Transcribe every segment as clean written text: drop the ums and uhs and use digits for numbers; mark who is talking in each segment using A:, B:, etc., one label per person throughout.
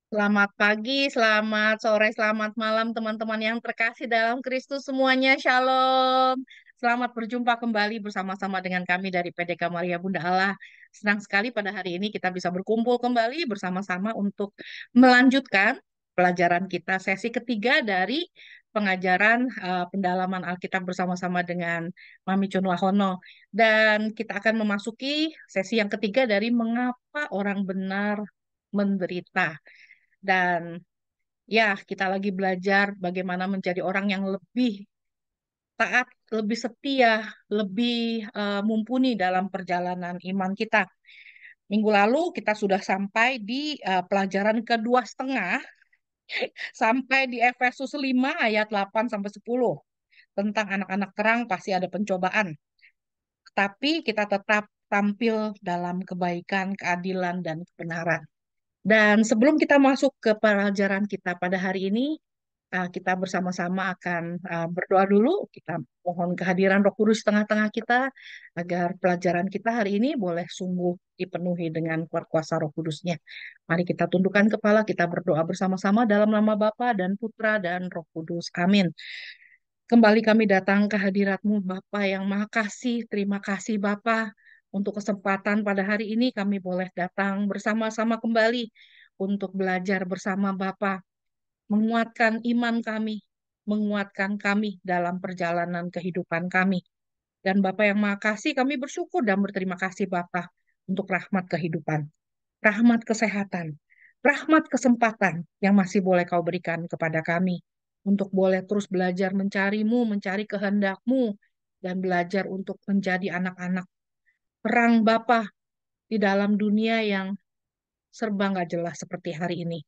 A: Selamat pagi, selamat sore, selamat malam teman-teman yang terkasih dalam Kristus semuanya. Shalom. Selamat berjumpa kembali bersama-sama dengan kami dari PDK Maria Bunda Allah. Senang sekali pada hari ini kita bisa berkumpul kembali bersama-sama untuk melanjutkan pelajaran kita sesi ketiga dari pengajaran pendalaman Alkitab bersama-sama dengan Mami Chunwahono. Dan kita akan memasuki sesi yang ketiga dari mengapa orang benar menderita. Dan ya, kita lagi belajar bagaimana menjadi orang yang lebih taat, lebih setia, lebih mumpuni dalam perjalanan iman kita. Minggu lalu kita sudah sampai di pelajaran kedua setengah, sampai di Efesus 5 ayat 8 sampai 10 tentang anak-anak terang pasti ada pencobaan. Tapi kita tetap tampil dalam kebaikan, keadilan, dan kebenaran. Dan sebelum kita masuk ke pelajaran kita pada hari ini, kita bersama-sama akan berdoa dulu. Kita mohon kehadiran Roh Kudus tengah-tengah kita agar pelajaran kita hari ini boleh sungguh dipenuhi dengan kuat kuasa Roh Kudusnya. Mari kita tundukkan kepala, kita berdoa bersama-sama dalam nama Bapa dan Putra dan Roh Kudus. Amin. Kembali kami datang ke hadirat-Mu Bapa yang Maha Kasih. Terima kasih Bapa untuk kesempatan pada hari ini kami boleh datang bersama-sama kembali untuk belajar bersama Bapa, menguatkan iman kami, menguatkan kami dalam perjalanan kehidupan kami. Dan Bapa yang Maha Kasih, kami bersyukur dan berterima kasih Bapa untuk rahmat kehidupan, rahmat kesehatan, rahmat kesempatan yang masih boleh Kau berikan kepada kami untuk boleh terus belajar mencari-Mu, mencari kehendak-Mu, dan belajar untuk menjadi anak-anak perang Bapa di dalam dunia yang serba nggak jelas seperti hari ini.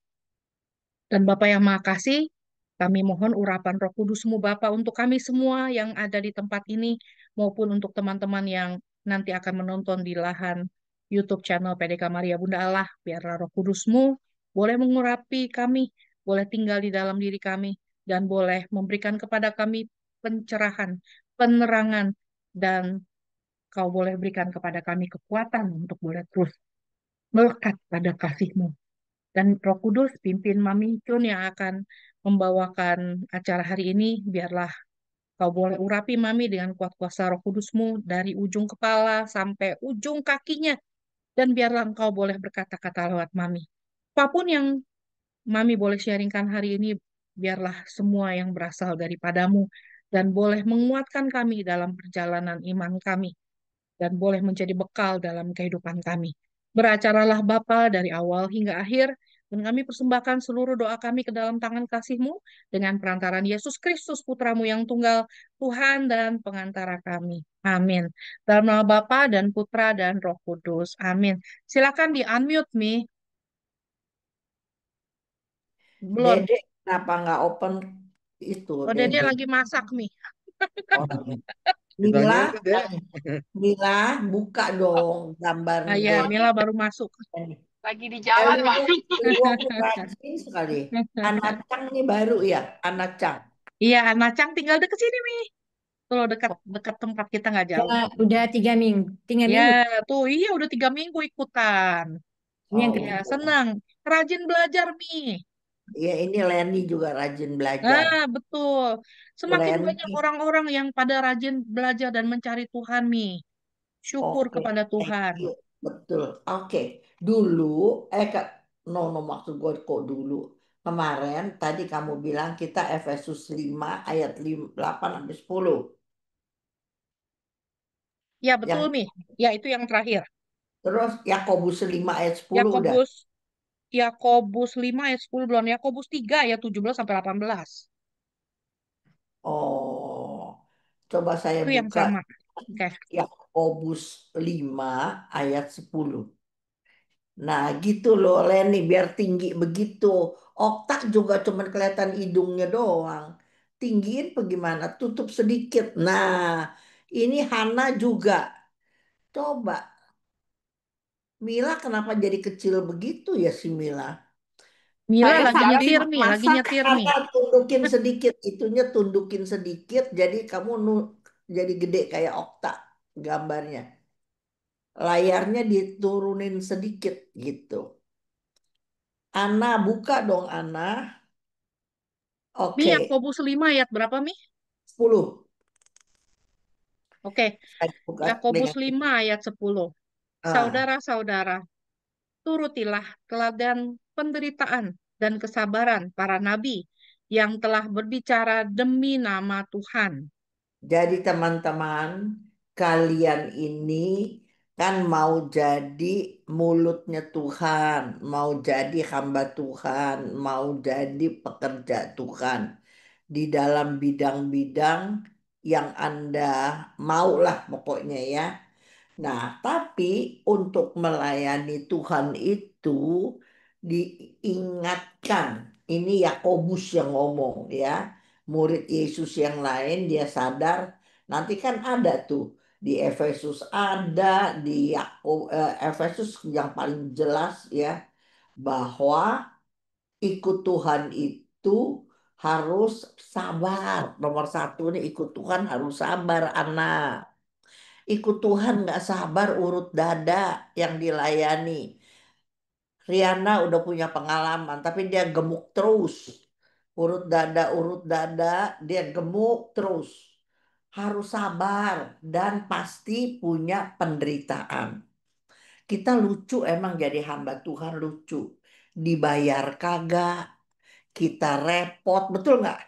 A: Dan Bapa yang Maha Kasih, kami mohon urapan Roh Kudus-Mu Bapa untuk kami semua yang ada di tempat ini, maupun untuk teman-teman yang nanti akan menonton di lahan YouTube channel PDK Maria Bunda Allah. Biarlah Roh Kudus-Mu boleh mengurapi kami, boleh tinggal di dalam diri kami, dan boleh memberikan kepada kami pencerahan, penerangan, dan Kau boleh berikan kepada kami kekuatan untuk boleh terus melekat pada kasih-Mu. Dan Roh Kudus pimpin Mami Cun yang akan membawakan acara hari ini. Biarlah Kau boleh urapi Mami dengan kuat kuasa Roh Kudus-Mu dari ujung kepala sampai ujung kakinya. Dan biarlah Engkau boleh berkata-kata lewat Mami. Apapun yang Mami boleh sharingkan hari ini, biarlah semua yang berasal daripadamu dan boleh menguatkan kami dalam perjalanan iman kami dan boleh menjadi bekal dalam kehidupan kami. Beracaralah Bapa dari awal hingga akhir, dan kami persembahkan seluruh doa kami ke dalam tangan kasih-Mu dengan perantaran Yesus Kristus, Putramu yang tunggal, Tuhan dan pengantara kami. Amin. Dalam nama Bapa dan Putra dan Roh Kudus. Amin. Silakan di-unmute, Mi. Belum.
B: Dede kenapa nggak open itu
A: Oh, Dede
B: Dede?
A: lagi masak, Mi.
B: Oh,
C: Ditanya
B: Mila,
C: itu deh.
B: Mila buka dong gambar
A: Ah, ya,
B: Dede.
A: Mila baru masuk.
D: Lagi di jalan,
B: Aduh,
D: Bang.
B: waktu rajin sekali. Anak Cang nih baru ya, anak Cang.
A: Iya, Nacang tinggal deket sini, Mi. Tuh, dekat dekat tempat kita nggak jauh.
E: Udah 3 minggu, tiga
A: Ya,
E: minggu.
A: tuh iya udah 3 minggu ikutan.
E: Ini yang
A: Ya,
B: Oh,
E: ketiga.
A: senang. Rajin belajar, Mi.
B: ya ini Leni juga rajin belajar.
A: Ah, betul. Semakin banyak
B: Leni,
A: orang-orang yang pada rajin belajar dan mencari Tuhan, Mi. Syukur
B: oke,
A: kepada
B: thank
A: Tuhan.
B: you. Betul. Oke, dulu, Kak, no maksud gue kok dulu. Kemarin tadi kamu bilang kita Efesus 5 ayat 8 sampai 10.
A: Ya, betul,
B: Yang
A: Mi. Ya, itu yang terakhir.
B: terus Yakobus 5 ayat 10 udah.
A: Yakobus Yakobus 5 ayat 10 belum. Yakobus 3 ayat 17 sampai 18.
B: Oh, coba saya
A: Itu yang
B: buka
A: sama. Oke.
B: Yakobus 5 ayat 10. Nah, gitu loh Leni, biar tinggi begitu. Oktak juga cuman kelihatan hidungnya doang. Tinggiin bagaimana? Tutup sedikit. Nah, ini Hana juga. Coba, Mila kenapa jadi kecil begitu ya si Mila?
A: Mila
D: Saya
A: lagi
D: sakit,
B: Tapi
A: nyetir, Mi. Lagi
B: masa
A: nyetir, Mi.
B: Hana tundukin sedikit, itunya tundukin sedikit, jadi kamu jadi gede kayak Okta gambarnya. Layarnya diturunin sedikit gitu. Ana buka dong Ana.
A: Mi
B: Oke,
A: Yakobus 5 ayat berapa, Mi?
B: 10.
A: Oke,
B: Saya buka
A: Yakobus
B: dengan
A: 5 ayat 10.
B: ah,
A: Saudara-saudara, turutilah teladan penderitaan dan kesabaran para nabi yang telah berbicara demi nama Tuhan.
B: jadi teman-teman, kalian ini kan mau jadi mulutnya Tuhan, mau jadi hamba Tuhan, mau jadi pekerja Tuhan di dalam bidang-bidang yang Anda maulah pokoknya ya. Nah, tapi untuk melayani Tuhan itu diingatkan, ini Yakobus yang ngomong ya, murid Yesus yang lain dia sadar, nanti kan ada tuh di Efesus ada, di Efesus yang paling jelas ya, bahwa ikut Tuhan itu harus sabar. Nomor satu nih ikut Tuhan harus sabar anak. Ikut Tuhan nggak sabar urut dada yang dilayani. Riana udah punya pengalaman, tapi dia gemuk terus. Urut dada, dia gemuk terus. Harus sabar dan pasti punya penderitaan. Kita lucu emang jadi hamba Tuhan lucu. Dibayar kagak, kita repot, betul nggak?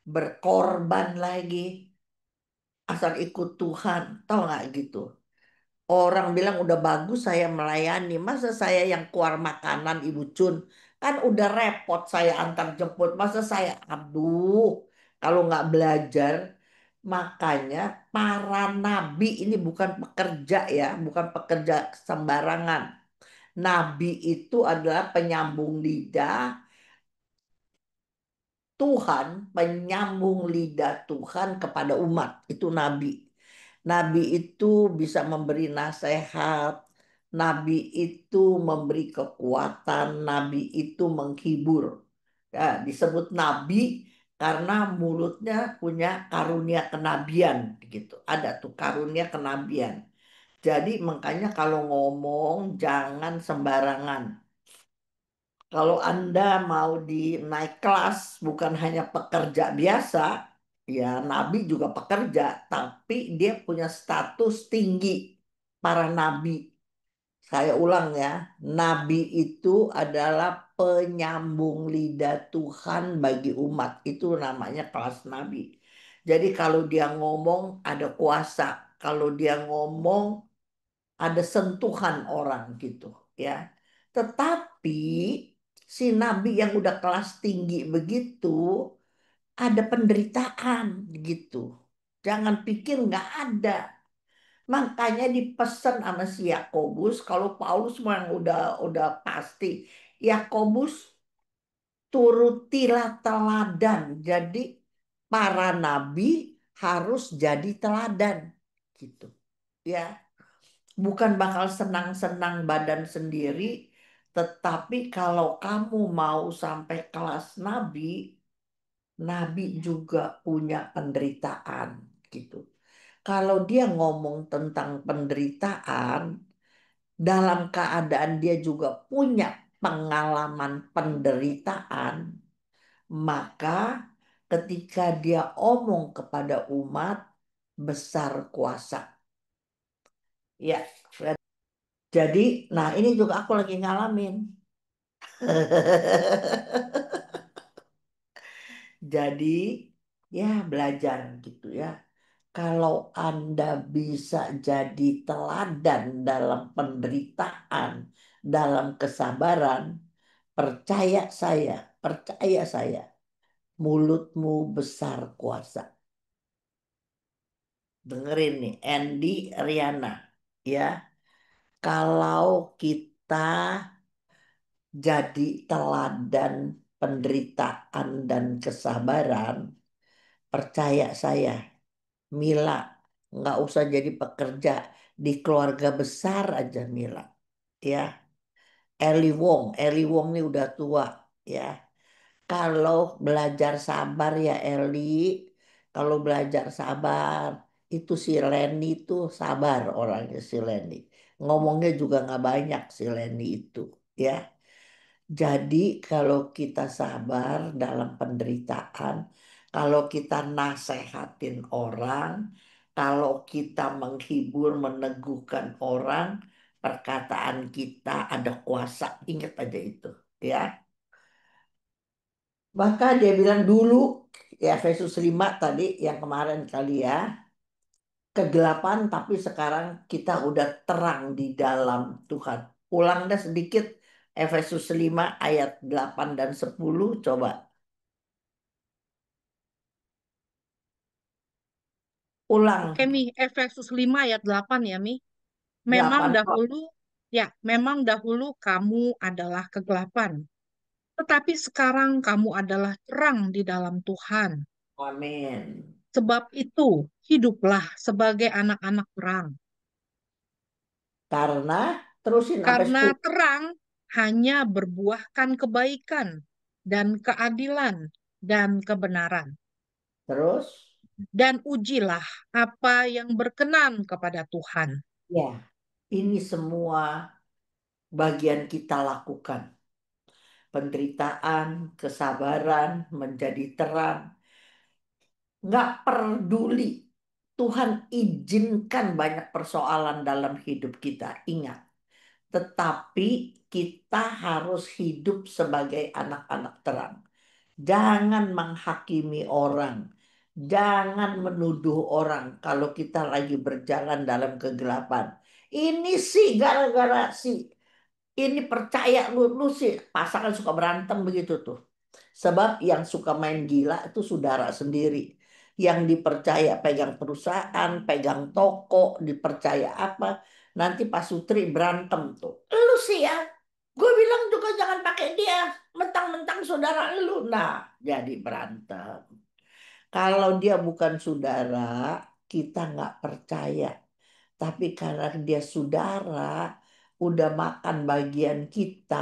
B: Berkorban lagi, asal ikut Tuhan, tau nggak gitu? Orang bilang udah bagus saya melayani. Masa saya yang keluar makanan Ibu Cun? Kan udah repot saya antar jemput. Masa saya, aduh, kalau nggak belajar. Makanya para nabi ini bukan pekerja ya, bukan pekerja sembarangan. Nabi itu adalah penyambung lidah Tuhan, penyambung lidah Tuhan kepada umat. Itu nabi. Nabi itu bisa memberi nasihat, nabi itu memberi kekuatan, nabi itu menghibur. Ya, disebut nabi karena mulutnya punya karunia kenabian gitu. Ada tuh karunia kenabian. Jadi makanya kalau ngomong jangan sembarangan. Kalau Anda mau di naik kelas, bukan hanya pekerja biasa, ya nabi juga pekerja, tapi dia punya status tinggi. Para nabi, saya ulang ya, nabi itu adalah penyambung lidah Tuhan bagi umat. Itu namanya kelas nabi. Jadi kalau dia ngomong ada kuasa, kalau dia ngomong ada sentuhan orang gitu ya. Tetapi si nabi yang udah kelas tinggi begitu ada penderitaan gitu. Jangan pikir nggak ada. Makanya dipesan sama si Yakobus kalau Paulus memang udah pasti. Yakobus turutilah teladan. Jadi para nabi harus jadi teladan gitu. Ya, bukan bakal senang-senang badan sendiri, tetapi kalau kamu mau sampai kelas nabi, nabi juga punya penderitaan gitu. Kalau dia ngomong tentang penderitaan, dalam keadaan dia juga punya pengalaman penderitaan, maka ketika dia omong kepada umat, besar kuasa. Ya, jadi, nah ini juga aku lagi ngalamin. Jadi, ya belajar gitu ya. Kalau Anda bisa jadi teladan dalam penderitaan, dalam kesabaran, percaya saya, mulutmu besar kuasa. Dengerin nih, Andy Riana, ya. Kalau kita jadi teladan penderitaan dan kesabaran, percaya saya, Mila nggak usah jadi pekerja di keluarga besar aja Mila, ya. Eli Wong nih udah tua, ya. Kalau belajar sabar ya Eli, kalau belajar sabar, itu si Leni itu sabar orangnya si Leni. Ngomongnya juga nggak banyak si Leni itu, ya. Jadi kalau kita sabar dalam penderitaan, kalau kita nasehatin orang, kalau kita menghibur, meneguhkan orang, perkataan kita ada kuasa. Ingat aja itu, ya. Maka dia bilang dulu, ya Efesus 5 tadi yang kemarin kali ya, kegelapan tapi sekarang kita udah terang di dalam Tuhan. Ulang dah sedikit Efesus 5 ayat 8 dan 10 coba. Ulang
A: Oke, Mi. Efesus 5 ayat 8 ya, Mi. Memang
B: 8.
A: dahulu, ya, memang dahulu kamu adalah kegelapan. Tetapi sekarang kamu adalah terang di dalam Tuhan.
B: Amin.
A: Sebab itu, hiduplah sebagai anak-anak terang.
B: Karena terusin sampai
A: Karena
B: 10.
A: terang hanya berbuahkan kebaikan dan keadilan dan kebenaran.
B: Terus
A: Dan ujilah apa yang berkenan kepada Tuhan.
B: ya, ini semua bagian kita lakukan. Penderitaan, kesabaran menjadi terang. Nggak peduli. Tuhan izinkan banyak persoalan dalam hidup kita. Ingat. Tetapi kita harus hidup sebagai anak-anak terang. Jangan menghakimi orang. Jangan menuduh orang kalau kita lagi berjalan dalam kegelapan. Ini sih gara-gara sih. Ini percaya lu sih pasangan suka berantem begitu tuh. Sebab yang suka main gila itu saudara sendiri. Yang dipercaya pegang perusahaan, pegang toko, dipercaya apa. Nanti Pak Sutri berantem tuh. Lu sih ya. Gue bilang juga jangan pakai dia. Mentang-mentang saudara lu. Nah, jadi berantem. Kalau dia bukan saudara, kita nggak percaya. Tapi karena dia saudara, udah makan bagian kita,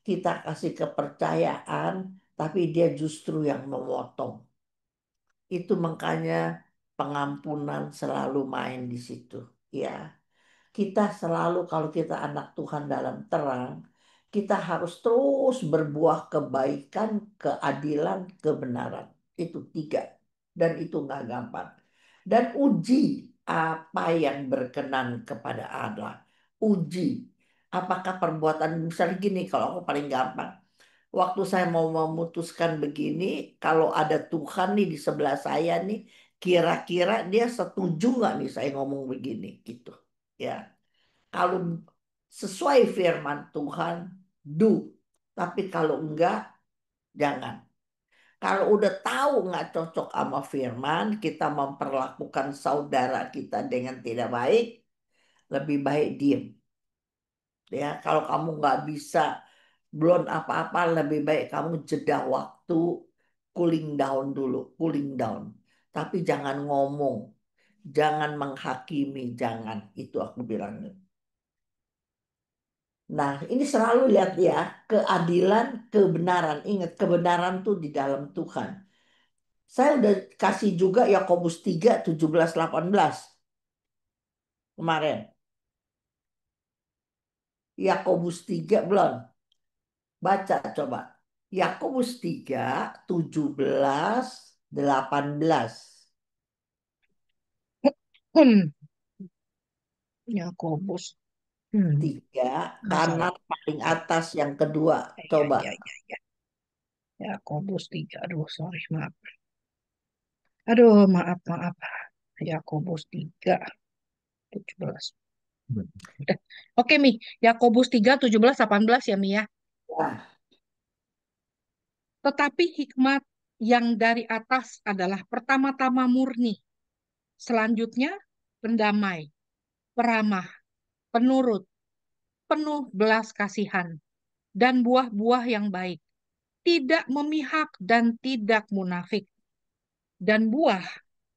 B: kita kasih kepercayaan, tapi dia justru yang memotong. Itu makanya pengampunan selalu main di situ. Ya, kita selalu kalau kita anak Tuhan dalam terang, kita harus terus berbuah kebaikan, keadilan, kebenaran. Itu tiga. Dan itu nggak gampang. Dan uji apa yang berkenan kepada Allah. Uji. Apakah perbuatan, misalnya gini, kalau aku paling gampang. Waktu saya mau memutuskan begini, kalau ada Tuhan nih di sebelah saya nih, kira-kira dia setuju nggak nih saya ngomong begini gitu. Ya, kalau sesuai firman Tuhan, do. Tapi kalau enggak, jangan. Kalau udah tahu nggak cocok sama firman, kita memperlakukan saudara kita dengan tidak baik, lebih baik diem. Ya, kalau kamu nggak bisa, belum apa-apa, lebih baik kamu jeda waktu, cooling down dulu, cooling down. Tapi jangan ngomong, jangan menghakimi, jangan. Itu aku bilangnya. Nah, ini selalu lihat ya, keadilan, kebenaran. Ingat, kebenaran tuh di dalam Tuhan. Saya udah kasih juga Yakobus 3, 17, 18 kemarin. Yakobus 3 belum. Baca coba. Yakobus 3, 17, 18.
A: Yakobus. Hmm.
B: 3,
A: Nggak salah.
B: kanan paling atas yang kedua.
A: Ya,
B: Coba.
A: ya, ya, ya. Yakobus 3. Aduh, sorry, maaf. Aduh, maaf, maaf. Yakobus 3, 17. Udah. Oke, Mi. Yakobus 3, 17, 18 ya, Mi ya.
B: Nah,
A: Tetapi hikmat yang dari atas adalah pertama-tama murni. Selanjutnya, pendamai, peramah, penurut, penuh belas kasihan, dan buah-buah yang baik. Tidak memihak dan tidak munafik. Dan buah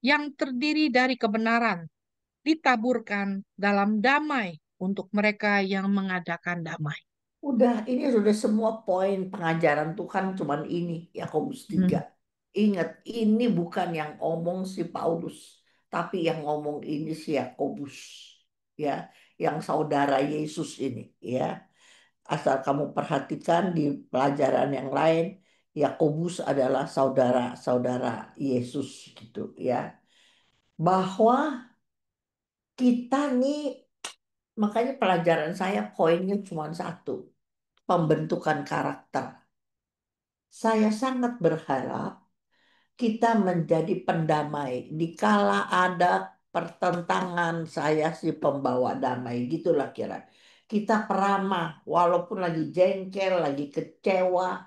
A: yang terdiri dari kebenaran ditaburkan dalam damai untuk mereka yang mengadakan damai.
B: udah, ini sudah semua poin pengajaran Tuhan cuman ini, Yakobus 3.
A: Hmm.
B: Ingat, ini bukan yang omong si Paulus, tapi yang ngomong ini si Yakobus. Ya, yang saudara Yesus ini, ya. asal kamu perhatikan di pelajaran yang lain, Yakobus adalah saudara-saudara Yesus gitu ya. Bahwa kita nih, makanya pelajaran saya poinnya cuma satu, pembentukan karakter. Saya sangat berharap kita menjadi pendamai. Dikala ada pertentangan, saya si pembawa damai, gitulah kira. Kita peramah, walaupun lagi jengkel, lagi kecewa.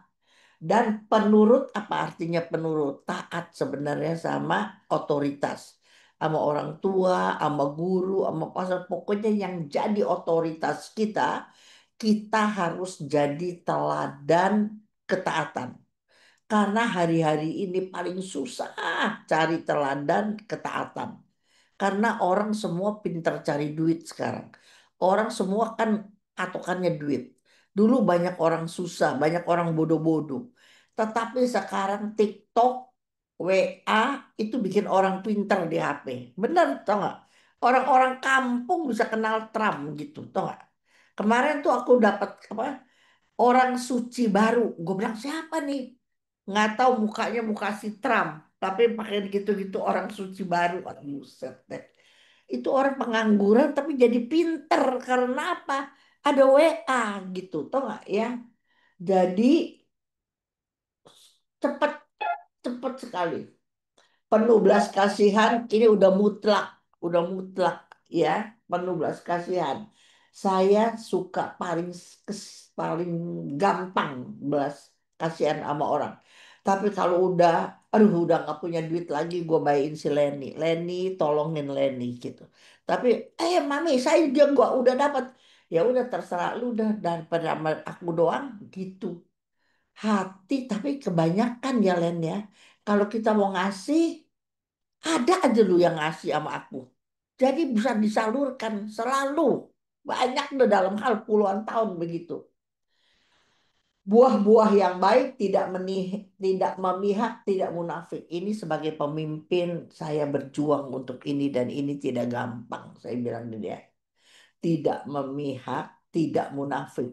B: Dan penurut, apa artinya penurut? Taat sebenarnya sama otoritas. Sama orang tua, sama guru, sama pastor. Pokoknya yang jadi otoritas kita harus jadi teladan ketaatan. Karena hari-hari ini paling susah cari teladan ketaatan. Karena orang semua pintar cari duit sekarang. Orang semua kan patokannya duit. Dulu banyak orang susah, banyak orang bodoh-bodoh. Tetapi sekarang TikTok, WA itu bikin orang pintar di HP. Bener, tau nggak? Orang-orang kampung bisa kenal Trump gitu, tau nggak? Kemarin tuh aku dapat apa? Orang suci baru. Gue bilang siapa nih? Nggak tahu mukanya muka si Trump. Tapi pakai gitu-gitu orang suci baru. Aduh, buset deh. Itu orang pengangguran tapi jadi pinter. Karena apa? Ada WA gitu. Tau nggak ya? Jadi cepet, cepet sekali. Penuh belas kasihan ini udah mutlak ya, penuh belas kasihan. Saya suka paling gampang belas kasihan sama orang. Tapi kalau udah nggak punya duit lagi, gue bayain si Lenny. Lenny, tolongin Lenny gitu. Tapi, mami, saya juga gua udah dapat. Ya udah terserah lu dah daripada sama aku doang gitu. Hati, tapi kebanyakan ya Len ya. Kalau kita mau ngasih, ada aja lu yang ngasih sama aku. Jadi bisa disalurkan selalu. Banyak udah dalam hal puluhan tahun begitu. Buah-buah yang baik tidak memihak, tidak munafik. Ini sebagai pemimpin saya berjuang untuk ini dan ini tidak gampang. Saya bilang ke dia. Tidak memihak, tidak munafik.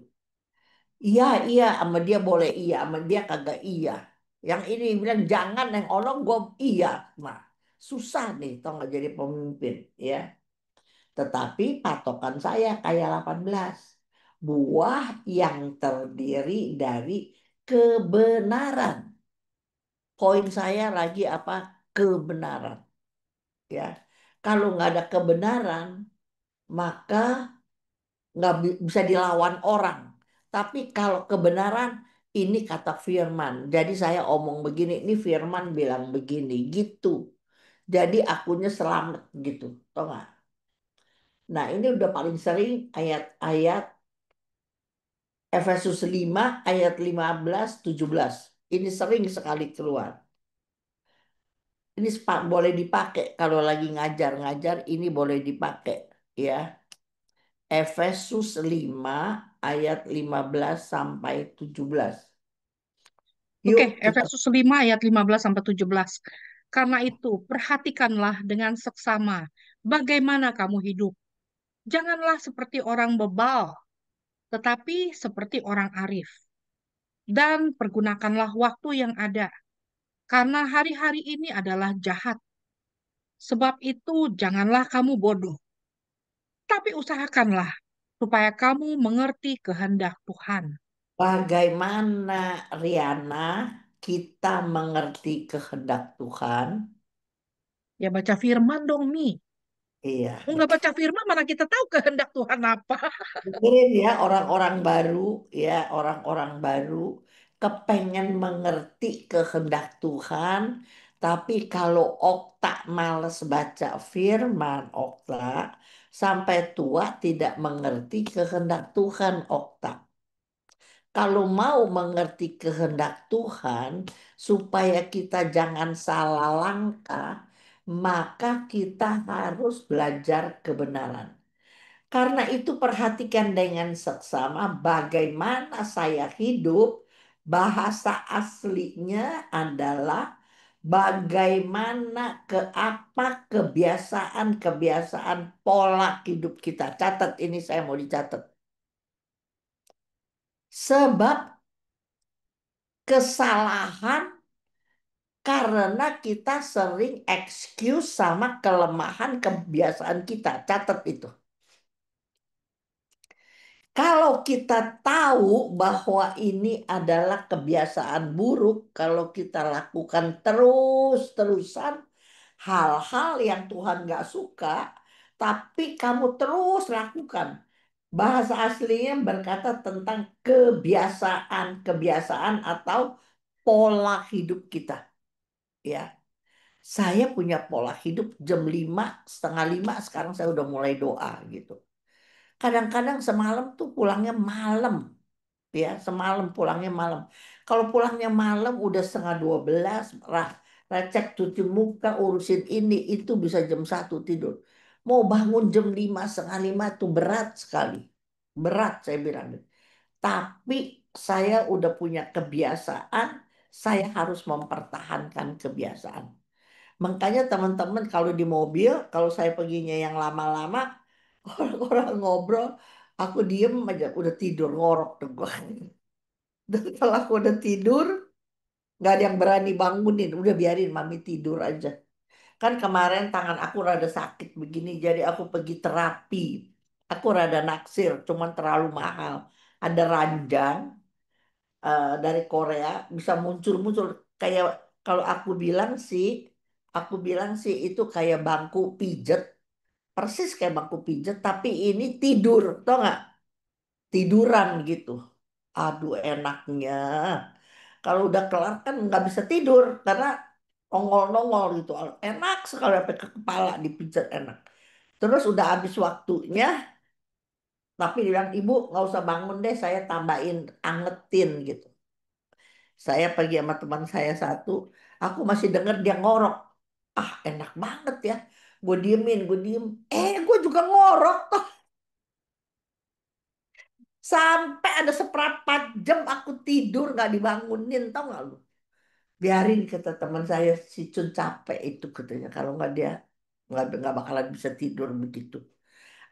B: Iya, iya, sama dia boleh iya, sama dia kagak iya. Yang ini bilang jangan, yang ono gue iya. Nah, susah nih, tau nggak jadi pemimpin, ya. Tetapi patokan saya kayak 18. Buah yang terdiri dari kebenaran. Poin saya lagi apa? Kebenaran, ya. Kalau nggak ada kebenaran, maka nggak bisa dilawan orang. Tapi kalau kebenaran ini kata Firman. Jadi saya omong begini, ini Firman bilang begini gitu. Jadi akunya selamat gitu. Tau nggak? Nah ini udah paling sering ayat-ayat Efesus 5 ayat 15-17. Ini sering sekali keluar. Ini boleh dipakai kalau lagi ngajar-ngajar ini boleh dipakai ya. Efesus 5 ayat 15 sampai 17.
A: Oke,
B: Yuk kita
A: Efesus 5 ayat 15 sampai 17. Karena itu, perhatikanlah dengan seksama bagaimana kamu hidup. Janganlah seperti orang bebal, tetapi seperti orang arif. Dan pergunakanlah waktu yang ada, karena hari-hari ini adalah jahat. Sebab itu, janganlah kamu bodoh, tapi usahakanlah supaya kamu mengerti kehendak Tuhan.
B: bagaimana Riana kita mengerti kehendak Tuhan?
A: Ya baca firman dong nih.
B: Iya,
A: Enggak baca firman mana kita tahu kehendak Tuhan apa.
B: dengerin ya orang-orang baru ya, orang-orang baru kepengen mengerti kehendak Tuhan, tapi kalau Okta males baca firman Okta sampai tua tidak mengerti kehendak Tuhan Okta. Kalau mau mengerti kehendak Tuhan, supaya kita jangan salah langkah, maka kita harus belajar kebenaran. Karena itu, perhatikan dengan seksama bagaimana saya hidup. Bahasa aslinya adalah bagaimana apa kebiasaan pola hidup kita. Catat ini, saya mau dicatat. Sebab kesalahan karena kita sering excuse sama kelemahan kebiasaan kita. Catat itu. Kalau kita tahu bahwa ini adalah kebiasaan buruk, kalau kita lakukan terus-terusan hal-hal yang Tuhan gak suka, tapi kamu terus lakukan. Bahasa aslinya berkata tentang kebiasaan atau pola hidup kita. Ya, saya punya pola hidup jam 5, setengah 5, sekarang saya udah mulai doa gitu. Kadang-kadang semalam tuh pulangnya malam. Ya, semalam pulangnya malam. Kalau pulangnya malam udah setengah 12, recek cuci muka, urusin ini, itu bisa jam 1 tidur. Mau bangun jam 5, setengah 5 tuh berat sekali. Berat saya bilang. Tapi saya udah punya kebiasaan, saya harus mempertahankan kebiasaan. Makanya teman-teman kalau di mobil, kalau saya perginya yang lama-lama, orang-orang ngobrol, aku diem aja, udah tidur, ngorok tuh gua. Dan kalau aku udah tidur, nggak ada yang berani bangunin, udah biarin mami tidur aja. Kan kemarin tangan aku rada sakit begini, jadi aku pergi terapi. Aku rada naksir, cuman terlalu mahal. Ada ranjang dari Korea, bisa muncul-muncul kayak kalau aku bilang sih itu kayak bangku pijet, persis kayak bangku pijet, tapi ini tidur, tau nggak? Tiduran gitu. Aduh enaknya. Kalau udah kelar kan nggak bisa tidur karena nongol-nongol gitu. Enak sekali sampai ke kepala dipijat enak. Terus udah habis waktunya, tapi bilang ibu nggak usah bangun deh, saya tambahin angetin gitu. Saya pergi sama teman saya satu, aku masih denger dia ngorok. Ah enak banget ya. Gue diemin, gue diem. Gue juga ngorok toh. Sampai ada seperempat jam aku tidur nggak dibangunin, tau nggak lu? Biarin kata teman saya si Cun capek itu katanya. Kalau nggak dia nggak bakalan bisa tidur begitu.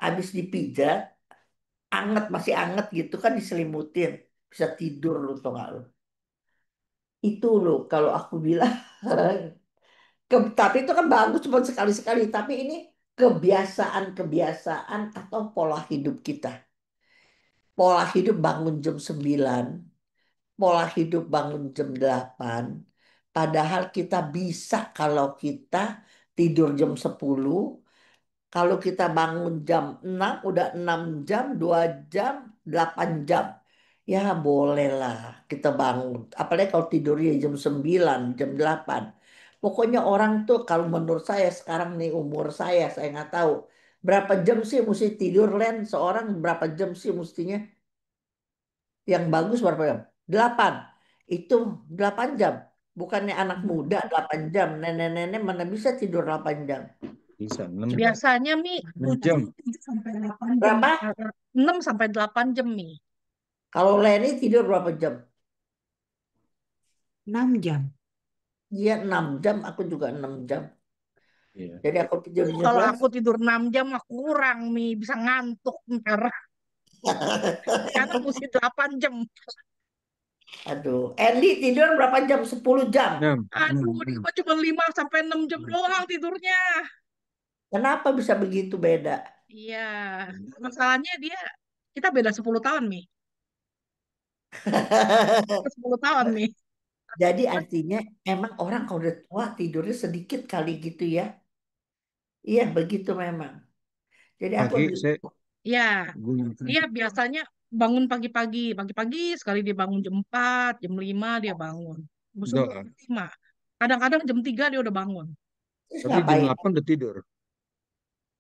B: Habis dipijat, anget masih anget gitu kan diselimutin, bisa tidur lu tau nggak lu? Itu loh kalau aku bilang. Tapi itu kan bagus cuma sekali-sekali. Tapi ini kebiasaan-kebiasaan atau pola hidup kita. Pola hidup bangun jam 9, pola hidup bangun jam 8. Padahal kita bisa kalau kita tidur jam 10. Kalau kita bangun jam 6, udah 6 jam, 2 jam, 8 jam. Ya bolehlah kita bangun. Apalagi kalau tidurnya jam 9, jam 8. Pokoknya orang tuh kalau menurut saya sekarang nih umur saya nggak tahu. Berapa jam sih mesti tidur Len? Seorang berapa jam sih mestinya? Yang bagus berapa jam? 8. Itu 8 jam. Bukannya anak muda 8 jam. Nenek-nenek mana bisa tidur 8 jam.
C: Bisa 6 jam.
A: Biasanya Mi
C: 6 jam.
A: 7 sampai 8 jam.
B: Berapa?
A: 6 sampai 8 jam Mi.
B: Kalau Leni tidur berapa jam?
E: 6 jam.
B: Dia 6 jam, aku juga 6 jam.
C: Iya.
B: Jadi aku tidurnya
A: Kalau
B: berapa?
A: aku tidur 6 jam mah kurang Mi, bisa ngantuk ntar. Karena mesti 8 jam.
B: Aduh, Andy tidur berapa jam? 10 jam.
C: 6.
A: Aduh, dia mah cuma 5 sampai 6 jam doang tidurnya.
B: Kenapa bisa begitu beda?
A: Iya, masalahnya kita beda 10 tahun Mi. 10 tahun Mi.
B: Jadi artinya emang orang kalau udah tua tidurnya sedikit kali gitu ya. Iya, begitu memang. Jadi aku
C: Pagi saya
A: Ya,
C: gue
A: dia biasanya bangun pagi-pagi. Pagi-pagi sekali dia bangun jam 5 dia bangun. Sebelum
C: doa.
A: jam 5. Kadang-kadang jam 3 dia udah bangun.
B: terus
C: Tapi jam
B: ngapain?
C: 8 udah tidur.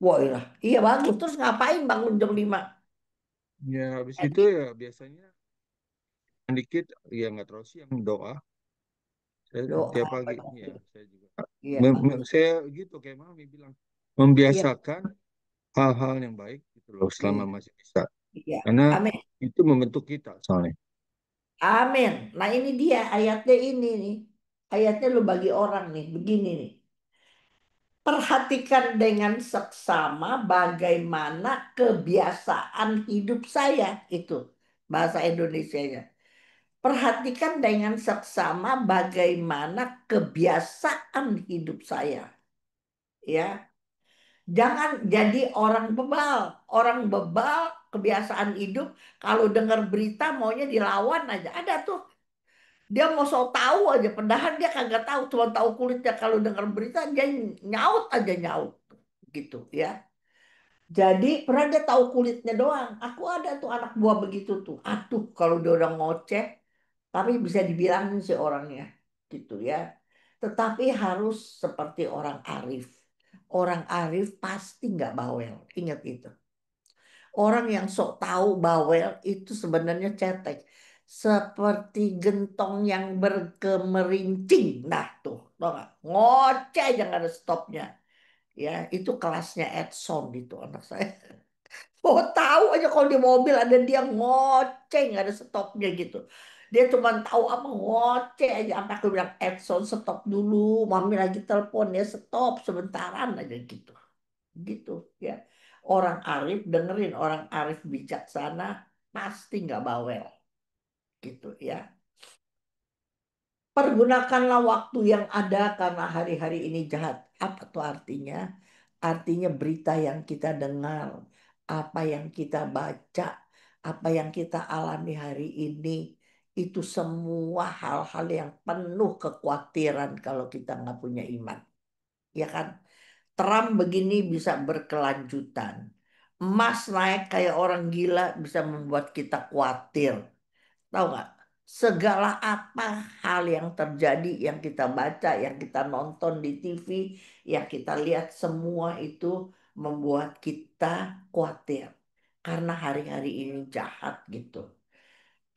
B: Wah, iya. Iya bagus. Terus ngapain bangun jam 5?
C: Ya habis itu
B: Andy,
C: ya biasanya dikit ya nggak terus yang doa. Saya
B: doa.
C: tiap pagi ya saya juga.
B: Iya bagus.
C: Saya gitu kayak Mami bilang
B: Iya,
C: membiasakan hal-hal yang baik gitu loh selama
B: iya,
C: masih bisa.
B: iya.
C: Karena
B: Amin.
C: itu membentuk kita soalnya.
B: Amin. Nah ini dia ayatnya ini nih. Ayatnya lu bagi orang nih. Begini nih. Perhatikan dengan seksama bagaimana kebiasaan hidup saya itu. bahasa Indonesianya. Perhatikan dengan seksama bagaimana kebiasaan hidup saya. Ya, jangan jadi orang bebal. Orang bebal kebiasaan hidup kalau dengar berita maunya dilawan aja. Ada tuh. Dia mau so tahu aja, padahal dia kagak tahu, cuma tahu kulitnya. Kalau dengar berita dia nyaut aja nyaut gitu ya. Jadi pernah dia tahu kulitnya doang. Aku ada tuh anak buah begitu tuh. Aduh, kalau dia udah ngoceh, tapi bisa dibilangin sih orangnya gitu ya. Tetapi harus seperti orang arif. Orang arif pasti nggak bawel. Ingat itu. Orang yang sok tahu bawel itu sebenarnya cetek. Seperti gentong yang berkemerincing. Nah tuh, tau nggak? Ngoceh aja nggak ada stopnya. Ya, itu kelasnya Edson itu anak saya. Oh tahu aja kalau di mobil ada dia ngoceh nggak ada stopnya gitu. Dia cuma tahu apa ngoceh aja. Sampai aku bilang Edson stop dulu. Mami lagi telepon ya stop sebentaran aja gitu. Gitu ya. Orang arif dengerin orang arif bijaksana pasti nggak bawel gitu ya. Pergunakanlah waktu yang ada karena hari-hari ini jahat. Apa tuh artinya? Artinya berita yang kita dengar, apa yang kita baca, apa yang kita alami hari ini, itu semua hal-hal yang penuh kekhawatiran kalau kita nggak punya iman. Ya kan? Trump begini bisa berkelanjutan. Emas naik kayak orang gila bisa membuat kita khawatir. Tahu nggak? Segala apa hal yang terjadi, yang kita baca, yang kita nonton di TV, yang kita lihat semua itu membuat kita khawatir. Karena hari-hari ini jahat gitu.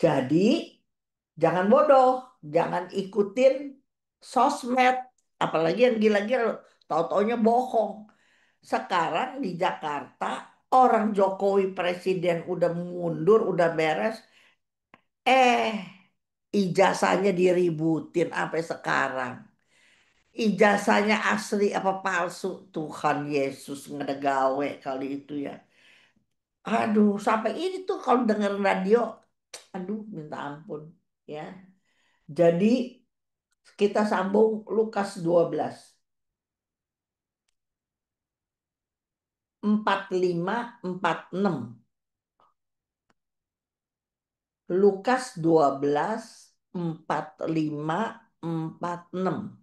B: Jadi jangan bodoh, jangan ikutin sosmed. Apalagi yang gila-gila, tahu-taunya bohong. Sekarang di Jakarta, orang Jokowi presiden udah mundur, udah beres. Eh, ijazahnya diributin sampai sekarang. Ijazahnya asli apa palsu? Tuhan Yesus ngedegawe kali itu ya. Aduh, sampai ini tuh kalau denger radio, aduh minta ampun ya. Jadi kita sambung Lukas 12. 45-46. Lukas 12, 45-46.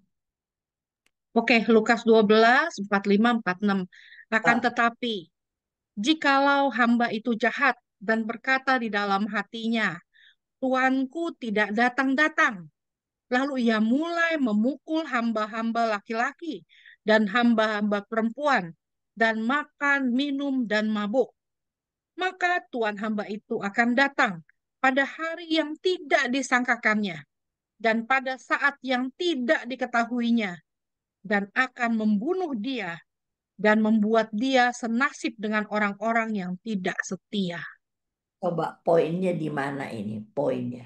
A: Oke, Lukas 12, 45, 46. Akan
B: Ah,
A: tetapi, jikalau hamba itu jahat dan berkata di dalam hatinya, Tuanku tidak datang-datang. Lalu ia mulai memukul hamba-hamba laki-laki dan hamba-hamba perempuan dan makan, minum, dan mabuk. Maka Tuan hamba itu akan datang pada hari yang tidak disangkakannya dan pada saat yang tidak diketahuinya dan akan membunuh dia dan membuat dia senasib dengan orang-orang yang tidak setia.
B: coba poinnya di mana ini? Poinnya.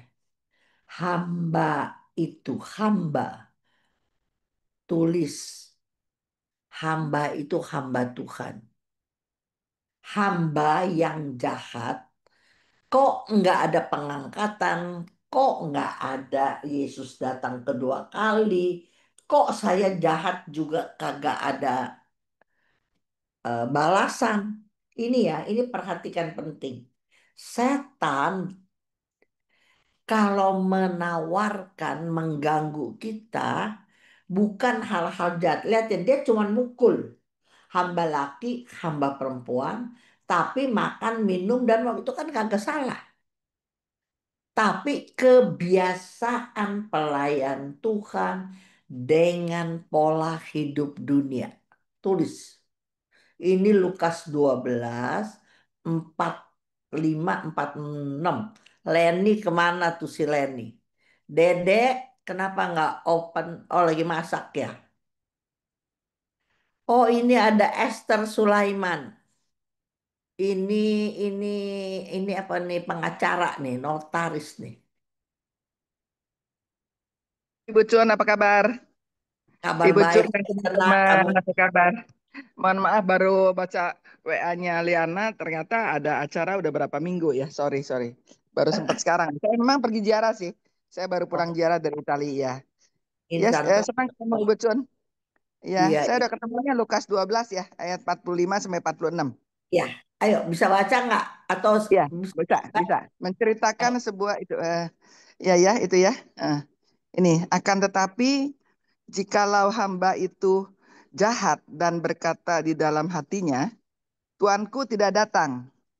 B: Hamba itu hamba. Tulis. Hamba itu hamba Tuhan. Hamba yang jahat. Kok nggak ada pengangkatan? Kok nggak ada Yesus datang kedua kali? Kok saya jahat juga kagak ada balasan? Ini ya, ini perhatikan penting. Setan kalau menawarkan mengganggu kita bukan hal-hal jahat. Lihat ya, dia cuma mukul hamba laki, hamba perempuan, tapi makan, minum dan waktu itu kan kagak salah. Tapi kebiasaan pelayan Tuhan dengan pola hidup dunia. Tulis. Ini Lukas 12, 45, 46. Leni kemana tuh si Leni? Dede kenapa nggak open? Oh lagi masak ya. Oh ini ada Esther Sulaiman. Ini ini ini apa nih pengacara nih, notaris nih.
F: Ibu Cun, apa kabar?
B: Kabar
F: Ibu
B: baik,
F: Cun dan
B: tenang
F: teman-teman,
B: kamu.
F: apa kabar? Mohon maaf, baru baca WA-nya Liana, ternyata ada acara udah berapa minggu ya. Sorry, sorry. baru sempat sekarang. Saya memang pergi ziarah sih. Saya baru pulang
B: Oh,
F: ziarah dari Italia. Ya,
B: insan
F: senang ketemu
B: Tuhan.
F: Ibu Cun. Ya,
B: Iya,
F: saya udah
B: iya.
F: ketemunya Lukas 12 ya, ayat 45 sampai 46.
B: Ya, ayo bisa baca nggak? Atau
F: Ya,
B: bisa?
F: bisa. Menceritakan
B: Ayo.
F: sebuah itu ya itu ya. Eh, ini akan tetapi jikalau hamba itu jahat dan berkata di dalam hatinya, Tuanku tidak datang,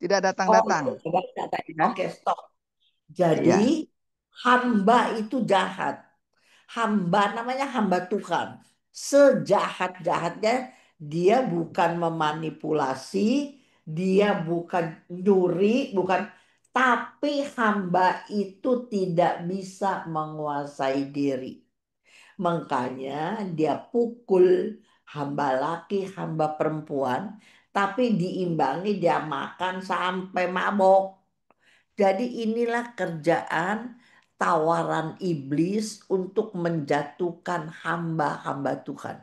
F: tidak
B: Oh,
F: datang-datang.
B: iya, coba catat.
F: Ya,
B: Oke, stop. Jadi
F: iya.
B: hamba itu jahat. Hamba namanya hamba Tuhan. Sejahat-jahatnya dia bukan memanipulasi, dia bukan nyuri, bukan, tapi hamba itu tidak bisa menguasai diri. Makanya dia pukul hamba laki, hamba perempuan, tapi diimbangi dia makan sampai mabok. Jadi inilah kerjaan tawaran iblis untuk menjatuhkan hamba-hamba Tuhan.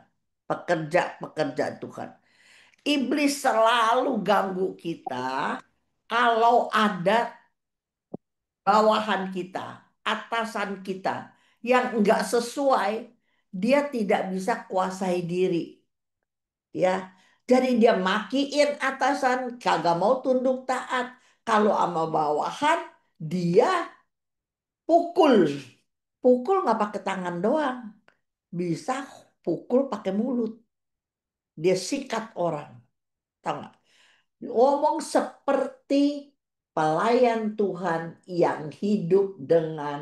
B: Pekerja-pekerja Tuhan. Iblis selalu ganggu kita kalau ada bawahan kita, atasan kita yang enggak sesuai, dia tidak bisa kuasai diri. Ya, jadi dia makiin atasan, kagak mau tunduk taat. Kalau sama bawahan, dia pukul. Pukul nggak pakai tangan doang. Bisa pukul pakai mulut. Dia sikat orang. Tahu nggak? Ngomong seperti pelayan Tuhan yang hidup dengan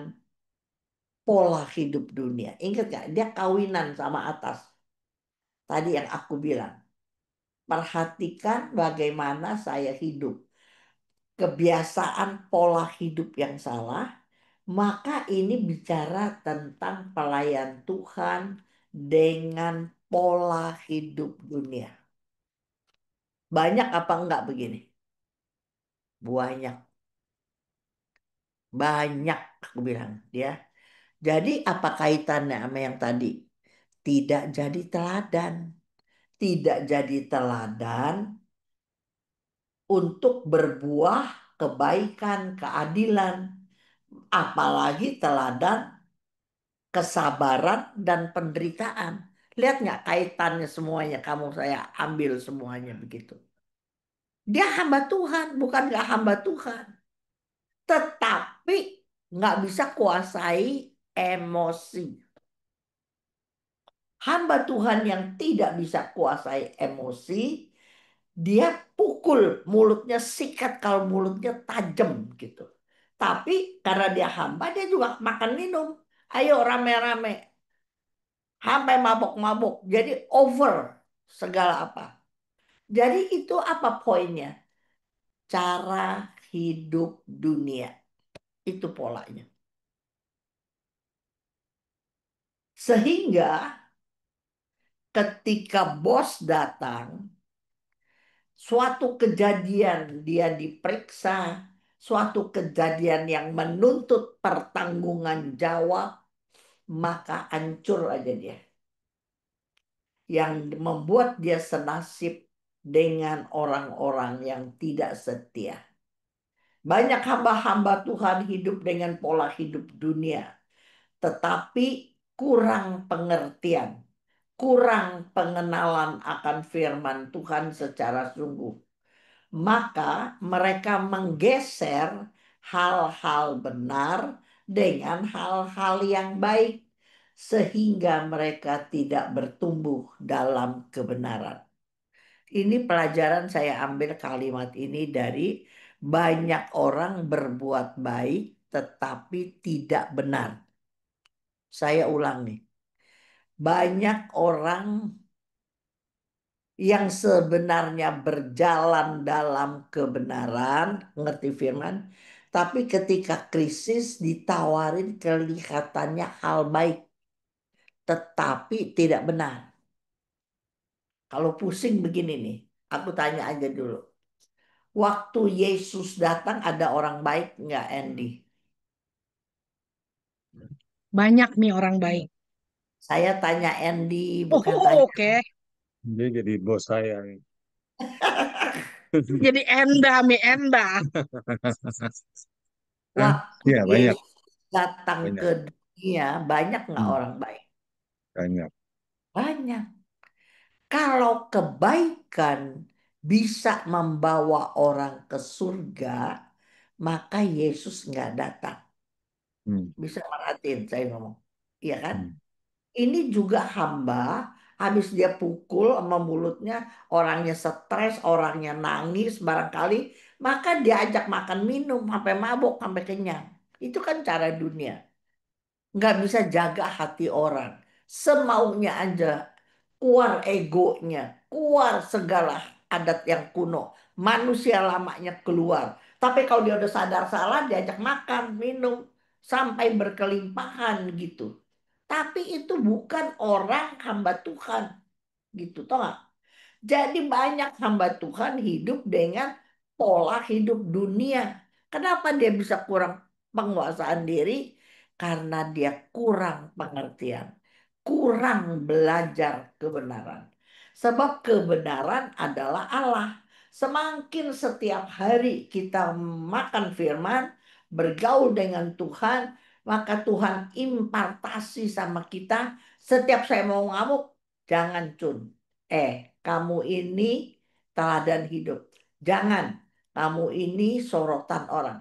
B: pola hidup dunia. Ingat nggak? Dia kawinan sama atas. Tadi yang aku bilang. Perhatikan bagaimana saya hidup. Kebiasaan pola hidup yang salah. Maka ini bicara tentang pelayan Tuhan dengan pola hidup dunia. Banyak apa enggak begini? Banyak. Banyak aku bilang ya. Jadi apa kaitannya sama yang tadi? Tidak jadi teladan. Tidak jadi teladan untuk berbuah kebaikan, keadilan. Apalagi teladan kesabaran dan penderitaan. Lihat nggak kaitannya semuanya, kamu saya ambil semuanya begitu. Dia hamba Tuhan, bukan nggak hamba Tuhan. Tetapi nggak bisa kuasai emosi. Hamba Tuhan yang tidak bisa kuasai emosi, dia pukul mulutnya, sikat kalau mulutnya tajam gitu. Tapi karena dia hamba, dia juga makan minum. Ayo rame-rame. Sampai mabok-mabok. Jadi over segala apa. Jadi itu apa poinnya? Cara hidup dunia. Itu polanya. Sehingga ketika bos datang, suatu kejadian dia diperiksa, suatu kejadian yang menuntut pertanggungan jawab, maka hancur aja dia. Yang membuat dia senasib dengan orang-orang yang tidak setia. Banyak hamba-hamba Tuhan hidup dengan pola hidup dunia, tetapi kurang pengertian, kurang pengenalan akan firman Tuhan secara sungguh. Maka mereka menggeser hal-hal benar dengan hal-hal yang baik, sehingga mereka tidak bertumbuh dalam kebenaran. Ini pelajaran saya ambil kalimat ini dari banyak orang berbuat baik tetapi tidak benar. Saya ulang nih. Banyak orang yang sebenarnya berjalan dalam kebenaran, ngerti firman, tapi ketika krisis ditawarin kelihatannya hal baik, tetapi tidak benar. Kalau pusing begini nih, aku tanya aja dulu. Waktu Yesus datang ada orang baik nggak, Andy?
A: Banyak nih orang baik.
B: Saya tanya Andy,
A: Oh,
B: bukan tanya.
A: oke.
C: Dia jadi bos saya nih.
A: Jadi Enda, Mi Enda.
C: Hah?
B: Waktu
C: Ya, banyak,
B: Yesus datang
C: banyak,
B: ke dunia, banyak nggak
C: Hmm,
B: orang baik?
C: banyak.
B: Banyak. Kalau kebaikan bisa membawa orang ke surga, maka Yesus nggak datang.
C: Hmm,
B: Bisa merhatiin saya ngomong. Iya kan?
C: hmm,
B: Ini juga hamba, habis dia pukul sama mulutnya, orangnya stres, orangnya nangis barangkali, maka diajak makan minum sampai mabuk, sampai kenyang. Itu kan cara dunia. Nggak bisa jaga hati orang. Semaunya aja, keluar egonya, keluar segala adat yang kuno. Manusia lamanya keluar. Tapi kalau dia udah sadar salah, diajak makan, minum, sampai berkelimpahan gitu. Tapi itu bukan orang hamba Tuhan gitu, toh nggak? Jadi banyak hamba Tuhan hidup dengan pola hidup dunia. Kenapa dia bisa kurang penguasaan diri? Karena dia kurang pengertian, kurang belajar kebenaran. Sebab kebenaran adalah Allah. Semakin setiap hari kita makan firman, bergaul dengan Tuhan, maka Tuhan impartasi sama kita. Setiap saya mau ngamuk, jangan cun. Kamu ini teladan hidup. Jangan, kamu ini sorotan orang.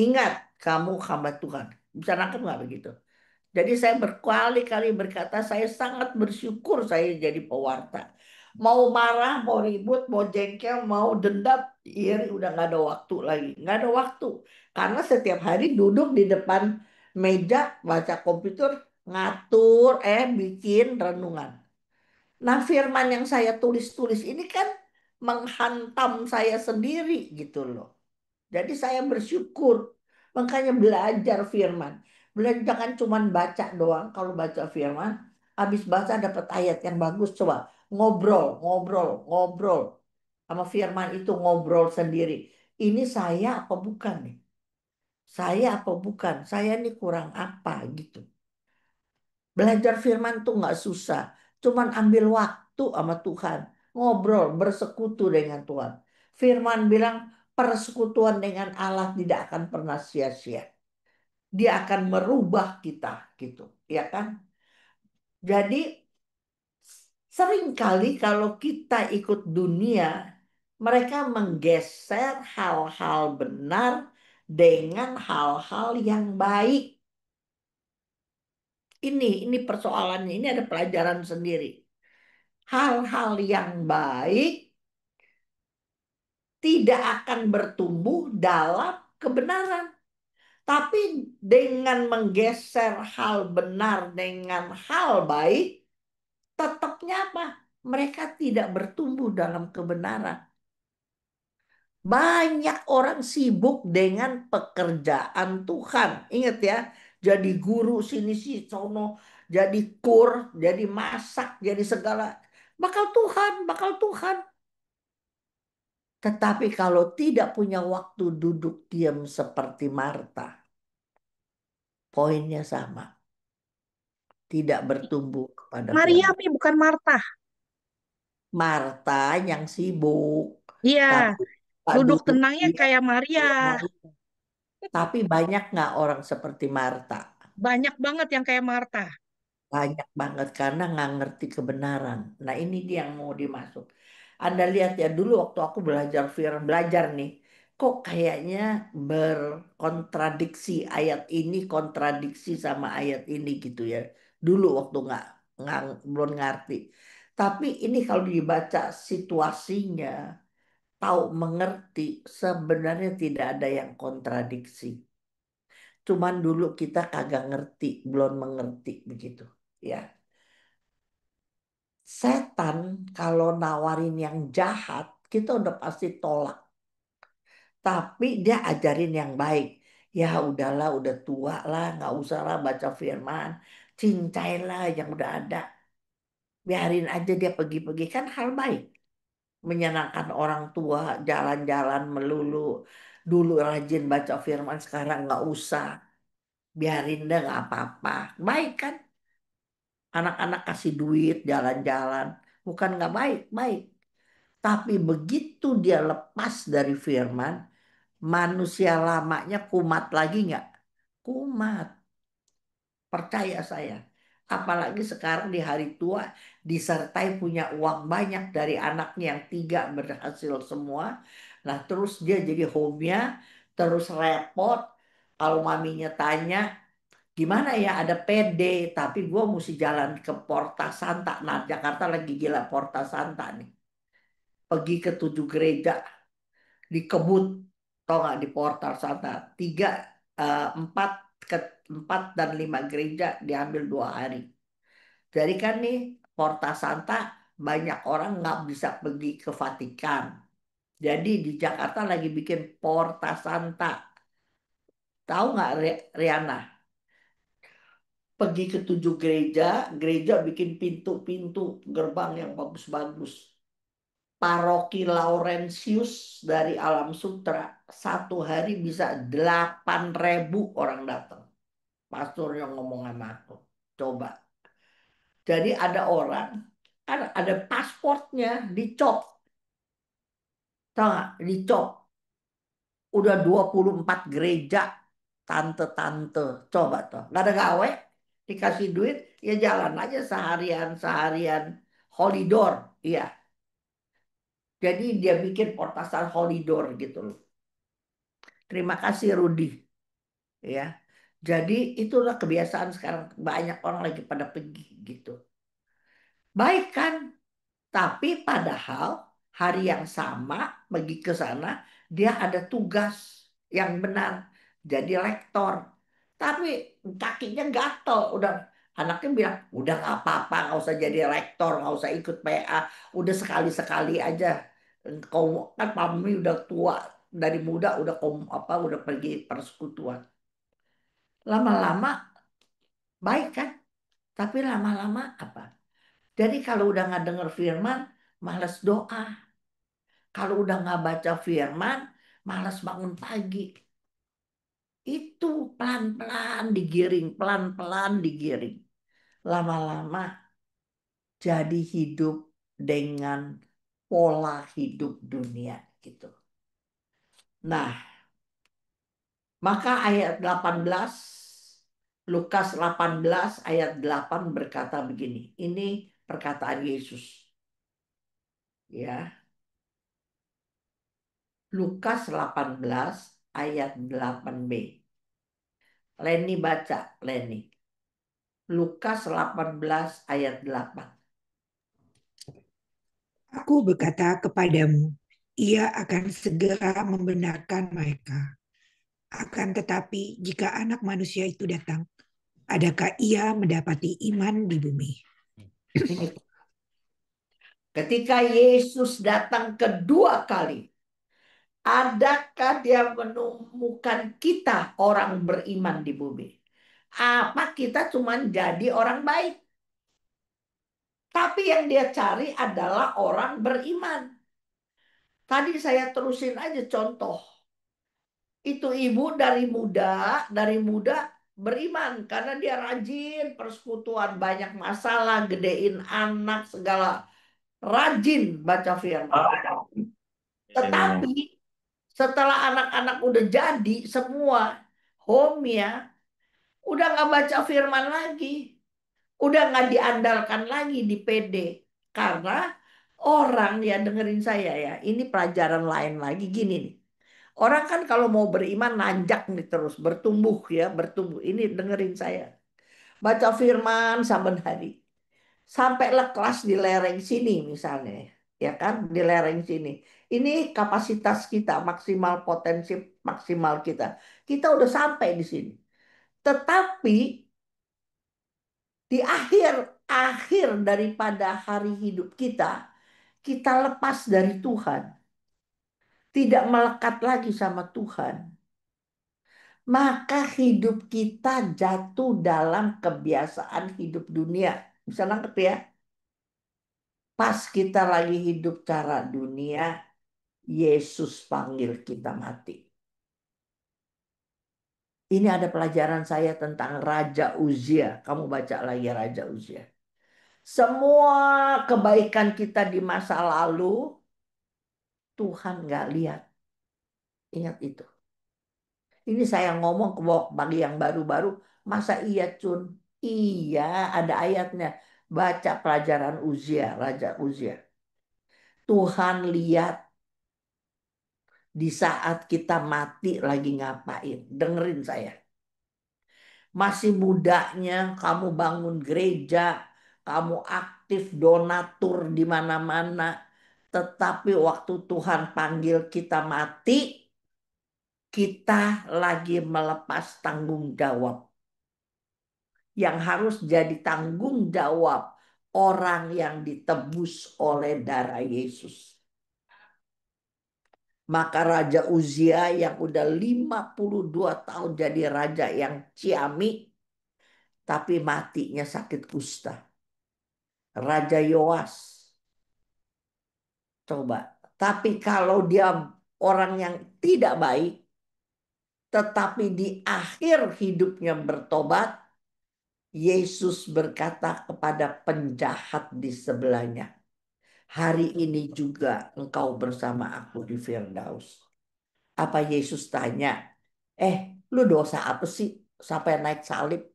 B: Ingat, kamu hamba Tuhan. Bisa nangkep nggak begitu? Jadi saya berkali-kali berkata, saya sangat bersyukur saya jadi pewarta. Mau marah, mau ribut, mau jengkel, mau dendam, iri udah nggak ada waktu lagi. Nggak ada waktu. Karena setiap hari duduk di depan meja, baca komputer, ngatur, bikin renungan. Nah, firman yang saya tulis-tulis ini kan menghantam saya sendiri gitu loh. Jadi saya bersyukur. Makanya belajar firman. Belajar jangan cuma baca doang. Kalau baca firman, habis baca dapat ayat yang bagus. Coba ngobrol, ngobrol, ngobrol. Sama firman itu ngobrol sendiri. Ini saya apa bukan nih? Saya apa bukan? Saya ini kurang apa gitu. Belajar firman tuh nggak susah. Cuman ambil waktu sama Tuhan. Ngobrol, bersekutu dengan Tuhan. Firman bilang persekutuan dengan Allah tidak akan pernah sia-sia. Dia akan merubah kita gitu. Ya kan? Jadi seringkali kalau kita ikut dunia, mereka menggeser hal-hal benar dengan hal-hal yang baik. Ini persoalannya, ini ada pelajaran sendiri. Hal-hal yang baik tidak akan bertumbuh dalam kebenaran. Tapi dengan menggeser hal benar dengan hal baik, tetapnya apa? Mereka tidak bertumbuh dalam kebenaran. Banyak orang sibuk dengan pekerjaan Tuhan. Ingat ya, jadi guru sini sih sono, jadi kur, jadi masak, jadi segala. Bakal Tuhan, bakal Tuhan. Tetapi kalau tidak punya waktu duduk diam seperti Marta, poinnya sama, tidak bertumbuh kepada
A: Maria,
B: firman.
A: Mi, bukan Marta.
B: Marta yang sibuk,
A: Iya,
B: tapi tak
A: duduk
B: duduk
A: tenangnya
B: diam.
A: kayak Maria.
B: Tapi banyak nggak orang seperti Marta?
A: Banyak banget yang kayak Marta.
B: Banyak banget karena nggak ngerti kebenaran. Nah ini dia yang mau dimasuk. Anda lihat ya dulu waktu aku belajar firman, belajar nih, kok kayaknya berkontradiksi ayat ini kontradiksi sama ayat ini gitu ya. Dulu waktu nggak belum ngerti. Tapi ini kalau dibaca situasinya, tahu mengerti, sebenarnya tidak ada yang kontradiksi. Cuman dulu kita kagak ngerti, belum mengerti begitu. Ya. Setan kalau nawarin yang jahat, kita udah pasti tolak. Tapi dia ajarin yang baik. Ya udahlah, udah tua lah, nggak usah lah baca firman. Cincailah yang udah ada. Biarin aja dia pergi-pergi, kan hal baik. Menyenangkan orang tua, jalan-jalan melulu. Dulu rajin baca firman, sekarang nggak usah. Biarin deh, nggak apa-apa. Baik kan? Anak-anak kasih duit, jalan-jalan. Bukan nggak baik, baik. Tapi begitu dia lepas dari firman, manusia lamanya kumat lagi nggak? Kumat. Percaya saya. Apalagi sekarang di hari tua disertai punya uang banyak dari anaknya yang 3 berhasil semua. Nah terus dia jadi home-nya, terus repot. Kalau maminya tanya, gimana ya ada PD, tapi gue mesti jalan ke Porta Santa. Nah Jakarta lagi gila Porta Santa nih. Pergi ke 7 gereja, dikebut, tau nggak di Porta Santa. 3, 4, ke 4 dan 5 gereja diambil 2 hari. Jadi kan nih Porta Santa banyak orang nggak bisa pergi ke Vatikan. Jadi di Jakarta lagi bikin Porta Santa. Tahu nggak Riana? Pergi ke 7 gereja, gereja bikin pintu-pintu gerbang yang bagus-bagus. Paroki Laurentius dari Alam Sutra 1 hari bisa 8.000 orang datang. Pastor yang ngomong sama aku. Coba. Jadi ada orang, ada pasportnya dicop. Tahu nggak? Dicop. Udah 24 gereja. Tante-tante. Coba tuh. Nggak ada gawe. Dikasih duit. Ya jalan aja seharian-seharian. Holidor. Iya. Jadi dia bikin portasan Holidor gitu loh. Terima kasih Rudi. Ya. Jadi itulah kebiasaan sekarang. Banyak orang lagi pada pergi gitu. Baik kan? Tapi padahal hari yang sama pergi ke sana, dia ada tugas yang benar. Jadi lektor. Tapi kakinya gatel. Udah anaknya bilang, udah nggak apa-apa, nggak usah jadi rektor, nggak usah ikut PA. Udah sekali-sekali aja. Kau kan Pami udah tua dari muda, udah udah pergi persekutuan. Lama-lama baik kan? Tapi lama-lama apa? Jadi kalau udah nggak denger firman, males doa. Kalau udah nggak baca firman, malas bangun pagi. Itu pelan-pelan digiring, pelan-pelan digiring. Lama-lama jadi hidup dengan pola hidup dunia gitu. Nah, maka ayat 18, Lukas 18 ayat 8 berkata begini. Ini perkataan Yesus. Ya. Lukas 18 ayat 8b. Leni baca, Leni. Lukas 18 ayat 8.
G: Aku berkata kepadamu, ia akan segera membenarkan mereka. Akan tetapi jika anak manusia itu datang, adakah ia mendapati iman di bumi?
B: Ketika Yesus datang kedua kali, adakah dia menemukan kita orang beriman di bumi? Apa kita cuma jadi orang baik? Tapi yang dia cari adalah orang beriman. Tadi saya terusin aja contoh. Itu ibu dari muda beriman karena dia rajin persekutuan, banyak masalah, gedein anak segala, rajin baca firman. Tetapi setelah anak-anak udah jadi semua home ya, udah nggak baca firman lagi, udah nggak diandalkan lagi di PD karena orang ya dengerin saya ya, ini pelajaran lain lagi gini nih. Orang kan kalau mau beriman nanjak nih terus bertumbuh ya, bertumbuh. Ini dengerin saya. Baca firman saben hari. Sampailah kelas di lereng sini misalnya. Ya kan, di lereng sini. Ini kapasitas kita, maksimal potensi maksimal kita. Kita udah sampai di sini. Tetapi di akhir daripada hari hidup kita, kita lepas dari Tuhan. Tidak melekat lagi sama Tuhan. Maka hidup kita jatuh dalam kebiasaan hidup dunia. Bisa nangkep ya? Pas kita lagi hidup cara dunia, Yesus panggil kita mati. Ini ada pelajaran saya tentang Raja Uzia. Kamu baca lagi Raja Uzia. Semua kebaikan kita di masa lalu, Tuhan nggak lihat. Ingat itu. Ini saya ngomong bagi yang baru-baru, masa iya Cun? Iya, ada ayatnya. Baca pelajaran Uzia, Raja Uzia. Tuhan lihat di saat kita mati lagi ngapain. Dengerin saya. Masih mudanya kamu bangun gereja, kamu aktif donatur di mana-mana. Tetapi waktu Tuhan panggil kita mati, kita lagi melepas tanggung jawab. Yang harus jadi tanggung jawab orang yang ditebus oleh darah Yesus. Maka Raja Uzia yang udah 52 tahun jadi raja yang ciamik, tapi matinya sakit kusta. Raja Yoas. Coba. Tapi kalau dia orang yang tidak baik, tetapi di akhir hidupnya bertobat, Yesus berkata kepada penjahat di sebelahnya, hari ini juga engkau bersama aku di Firdaus. Apa Yesus tanya, lu dosa apa sih sampai naik salib?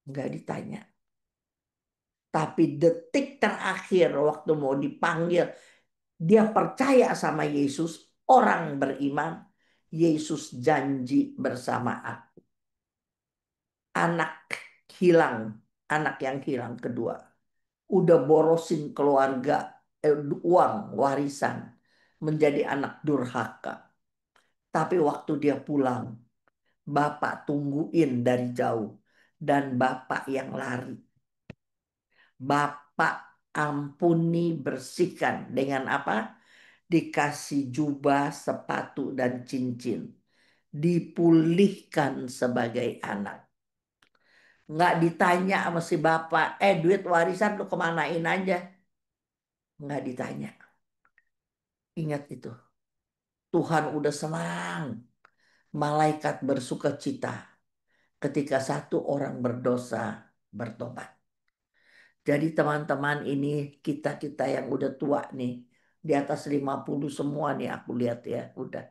B: Enggak ditanya. Tapi detik terakhir waktu mau dipanggil, dia percaya sama Yesus, orang beriman, Yesus janji bersama aku. Anak hilang, anak yang hilang kedua. Udah borosin keluarga, uang, warisan. Menjadi anak durhaka. Tapi waktu dia pulang, bapak tungguin dari jauh. Dan bapak yang lari. Bapak ampuni bersihkan dengan apa? Dikasih jubah, sepatu, dan cincin. Dipulihkan sebagai anak. Nggak ditanya sama si bapak, duit warisan lu kemanain aja. Nggak ditanya. Ingat itu. Tuhan udah senang. Malaikat bersuka cita ketika satu orang berdosa bertobat. Jadi teman-teman ini kita-kita yang udah tua nih. Di atas 50 semua nih aku lihat ya. Udah.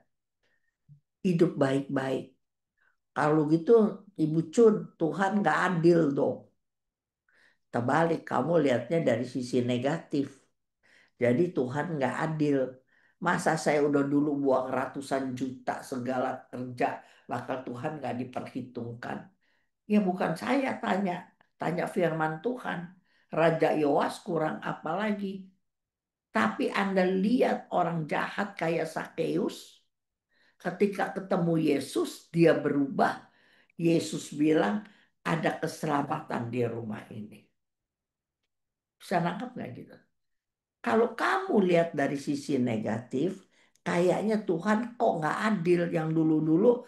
B: Hidup baik-baik. Kalau gitu Ibu Cun, Tuhan nggak adil dong. Terbalik, kamu lihatnya dari sisi negatif. Jadi Tuhan nggak adil. Masa saya udah dulu buang ratusan juta segala kerja, bakal Tuhan nggak diperhitungkan. Ya bukan saya tanya, tanya firman Tuhan. Raja Yoas kurang apa lagi? Tapi Anda lihat orang jahat kayak Sakeus, ketika ketemu Yesus, dia berubah. Yesus bilang, ada keselamatan di rumah ini. Bisa nangkep nggak gitu? Kalau kamu lihat dari sisi negatif, kayaknya Tuhan kok nggak adil. Yang dulu-dulu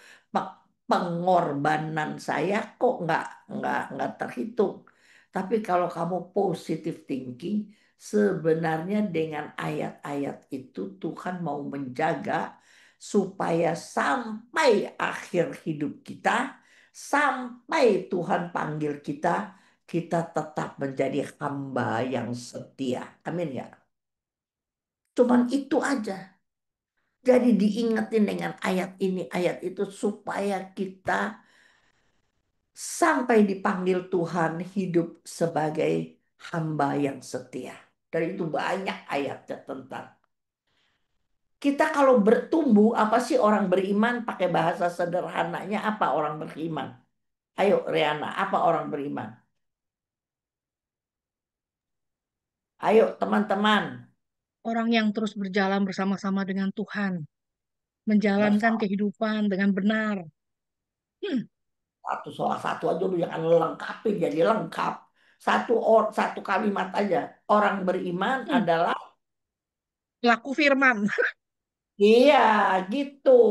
B: pengorbanan saya kok nggak terhitung. Tapi kalau kamu positive thinking, sebenarnya dengan ayat-ayat itu Tuhan mau menjaga supaya sampai akhir hidup kita, sampai Tuhan panggil kita, kita tetap menjadi hamba yang setia. Amin ya. Cuman itu aja. Jadi diingetin dengan ayat ini, ayat itu supaya kita sampai dipanggil Tuhan hidup sebagai hamba yang setia. Dan itu banyak ayatnya tentang. Kita kalau bertumbuh, apa sih orang beriman? Pakai bahasa sederhananya apa orang beriman? Ayo Riana, apa orang beriman? Ayo teman-teman.
A: Orang yang terus berjalan bersama-sama dengan Tuhan, menjalankan
B: Bersama
A: kehidupan dengan benar. Hmm,
B: salah satu aja lu jangan lengkapin jadi lengkap. Satu kalimat aja. Orang beriman
A: hmm,
B: adalah
A: laku firman.
B: iya gitu.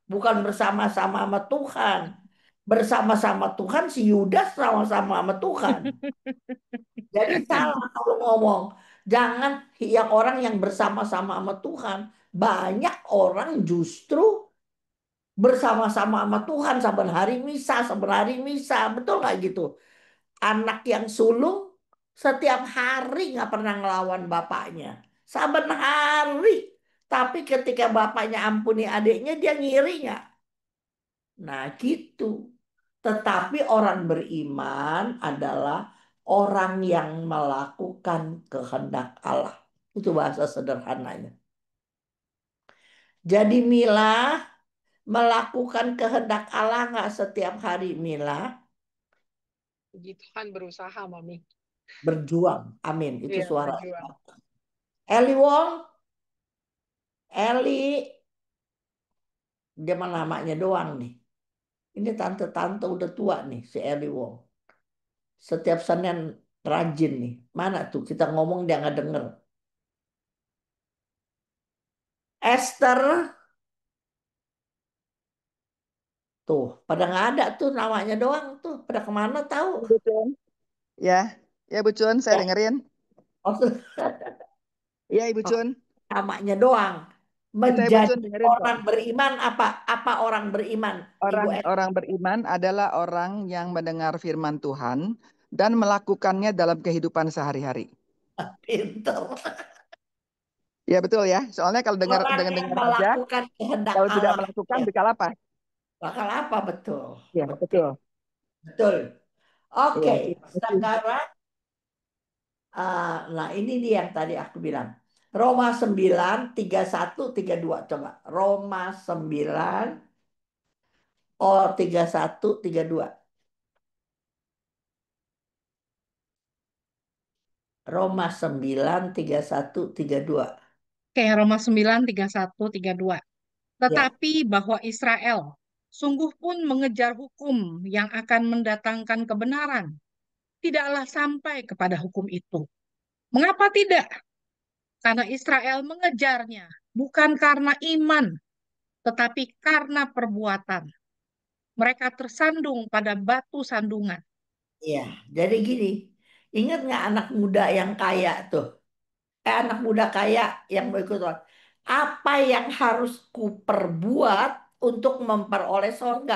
B: Bukan bersama-sama sama Tuhan. Bersama-sama Tuhan si Yudas sama-sama sama Tuhan. Jadi salah kalau ngomong. Jangan yang orang yang bersama-sama sama Tuhan. Banyak orang justru bersama-sama sama Tuhan saben hari misa, saben hari misa. Betul nggak gitu? Anak yang sulung setiap hari nggak pernah ngelawan bapaknya. Saben hari. Tapi ketika bapaknya ampuni adiknya dia ngiri nggak? Nah, gitu. Tetapi orang beriman adalah orang yang melakukan kehendak Allah. Itu bahasa sederhananya. Jadi Mila melakukan kehendak Allah nggak setiap hari Mila?
D: Puji Tuhan berusaha, Mami.
B: Berjuang. Amin. Itu
D: Iya,
B: suara.
D: berjuang.
B: Eli Wong, Eli, dia mah namanya doang nih. Ini tante-tante udah tua nih si Eli Wong. Setiap Senin rajin nih. Mana tuh kita ngomong dia nggak denger. Esther, tuh pada nggak ada tuh namanya doang tuh. Pada kemana tahu?
F: Bu Cun. Ya, ya Bu Cun, saya
B: Ya,
F: dengerin.
B: oh, tuh,
F: Iya Ibu
B: oh,
F: Cun,
B: namanya doang.
F: kita Ibu
B: Menjadi
F: Cun dengerin kok.
B: orang beriman apa? Apa orang beriman? Ibu Esther
F: Orang beriman adalah orang yang mendengar firman Tuhan dan melakukannya dalam kehidupan sehari-hari.
B: pinter.
F: Ya betul ya. Soalnya kalau dengar
B: Orang
F: dengar
B: yang
F: dengar aja,
B: melakukan kehendak
F: kalau tidak
B: Allah.
F: melakukan
B: Ya,
F: bakal apa?
B: bakal apa betul?
F: Ya
B: Betul.
F: betul.
B: Betul.
F: Ya,
B: Oke,
F: terima kasih.
B: sekarang nah ini dia yang tadi aku bilang. Roma 9, 31, 32. Coba. Roma 9, oh 31, 32. Roma 9, 31, 32.
A: Oke, Roma 9, 31, 32.
B: Ya,
A: Tetapi bahwa Israel sungguh pun mengejar hukum yang akan mendatangkan kebenaran, tidaklah sampai kepada hukum itu. Mengapa tidak? Karena Israel mengejarnya bukan karena iman, tetapi karena perbuatan. Mereka tersandung pada batu sandungan.
B: iya. Jadi gini, ingat nggak anak muda yang kaya tuh? Anak muda kaya yang mau ikut Tuhan. Apa yang harus kuperbuat untuk memperoleh sorga?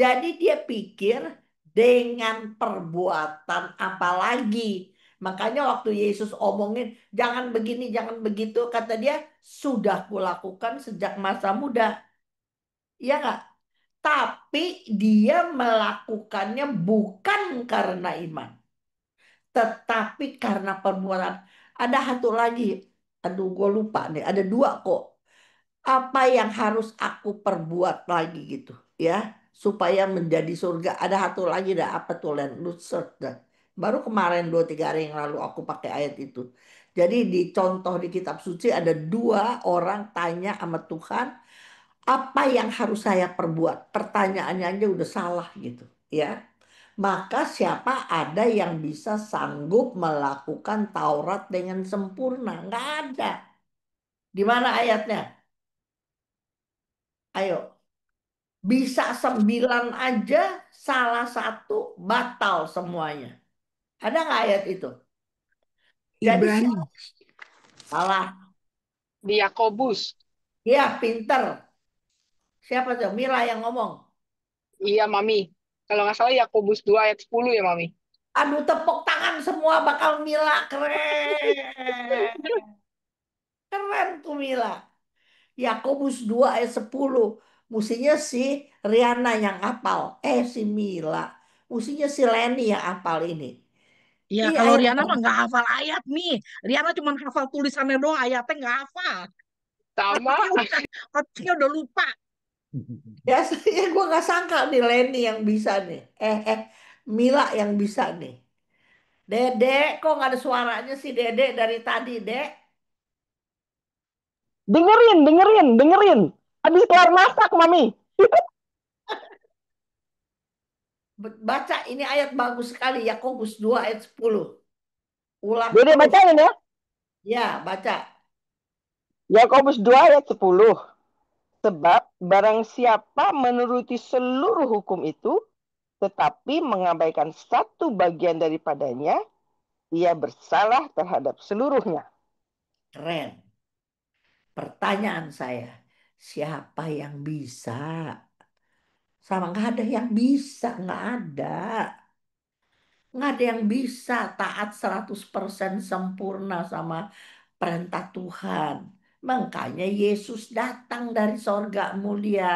B: Jadi dia pikir dengan perbuatan apa lagi? Makanya waktu Yesus omongin jangan begini, jangan begitu, kata dia sudah kulakukan sejak masa muda. Iya nggak? Tapi dia melakukannya bukan karena iman, tetapi karena perbuatan. Ada satu lagi, aduh gue lupa nih, ada dua kok. Apa yang harus aku perbuat lagi gitu ya supaya menjadi surga? Ada satu lagi dah, apa tuh Len, lu search dah. Baru kemarin 2-3 hari yang lalu aku pakai ayat itu. Jadi di contoh di kitab suci ada dua orang tanya sama Tuhan, apa yang harus saya perbuat? Pertanyaannya aja udah salah gitu ya. Maka siapa ada yang bisa sanggup melakukan Taurat dengan sempurna? Nggak ada. Di mana ayatnya? Ayo. Bisa 9 aja, salah satu batal semuanya. Ada nggak ayat itu? Jadi
G: Ibrani.
B: salah.
D: Di Yakobus.
B: Ya, pinter. Siapa tuh? Mila yang ngomong.
D: Iya, Mami. Kalau nggak salah Yakobus 2 ayat 10 ya, Mami.
B: Aduh, tepuk tangan semua bakal Mila. Keren. Keren tuh Mila. Yakobus 2 ayat 10. Mestinya si Riana yang hafal. Si Mila. Mestinya si Leni yang hafal ini.
A: Ya,
B: Ini
A: kalau
B: ayat
A: Riana mah nggak hafal ayat nih. Riana cuma hafal tulisannya doang, ayatnya nggak hafal.
D: Sama.
A: Otaknya udah lupa.
B: ya, saya gue nggak sangka nih Leni yang bisa nih. Mila yang bisa nih. Dede, kok nggak ada suaranya sih Dede dari tadi, Dek?
H: Dengerin, dengerin, dengerin. Habis kelar masak, Mami.
B: Baca ini ayat bagus sekali. Yakobus 2 ayat 10. Ulang
H: Dede
B: terus.
H: bacain ya.
B: Ya, baca.
H: Yakobus 2 ayat 10. Sebab barang siapa menuruti seluruh hukum itu, tetapi mengabaikan satu bagian daripadanya, ia bersalah terhadap seluruhnya.
B: Keren. Pertanyaan saya, siapa yang bisa? Sama nggak ada yang bisa, nggak ada. Nggak ada yang bisa taat 100% sempurna sama perintah Tuhan. Makanya Yesus datang dari sorga mulia.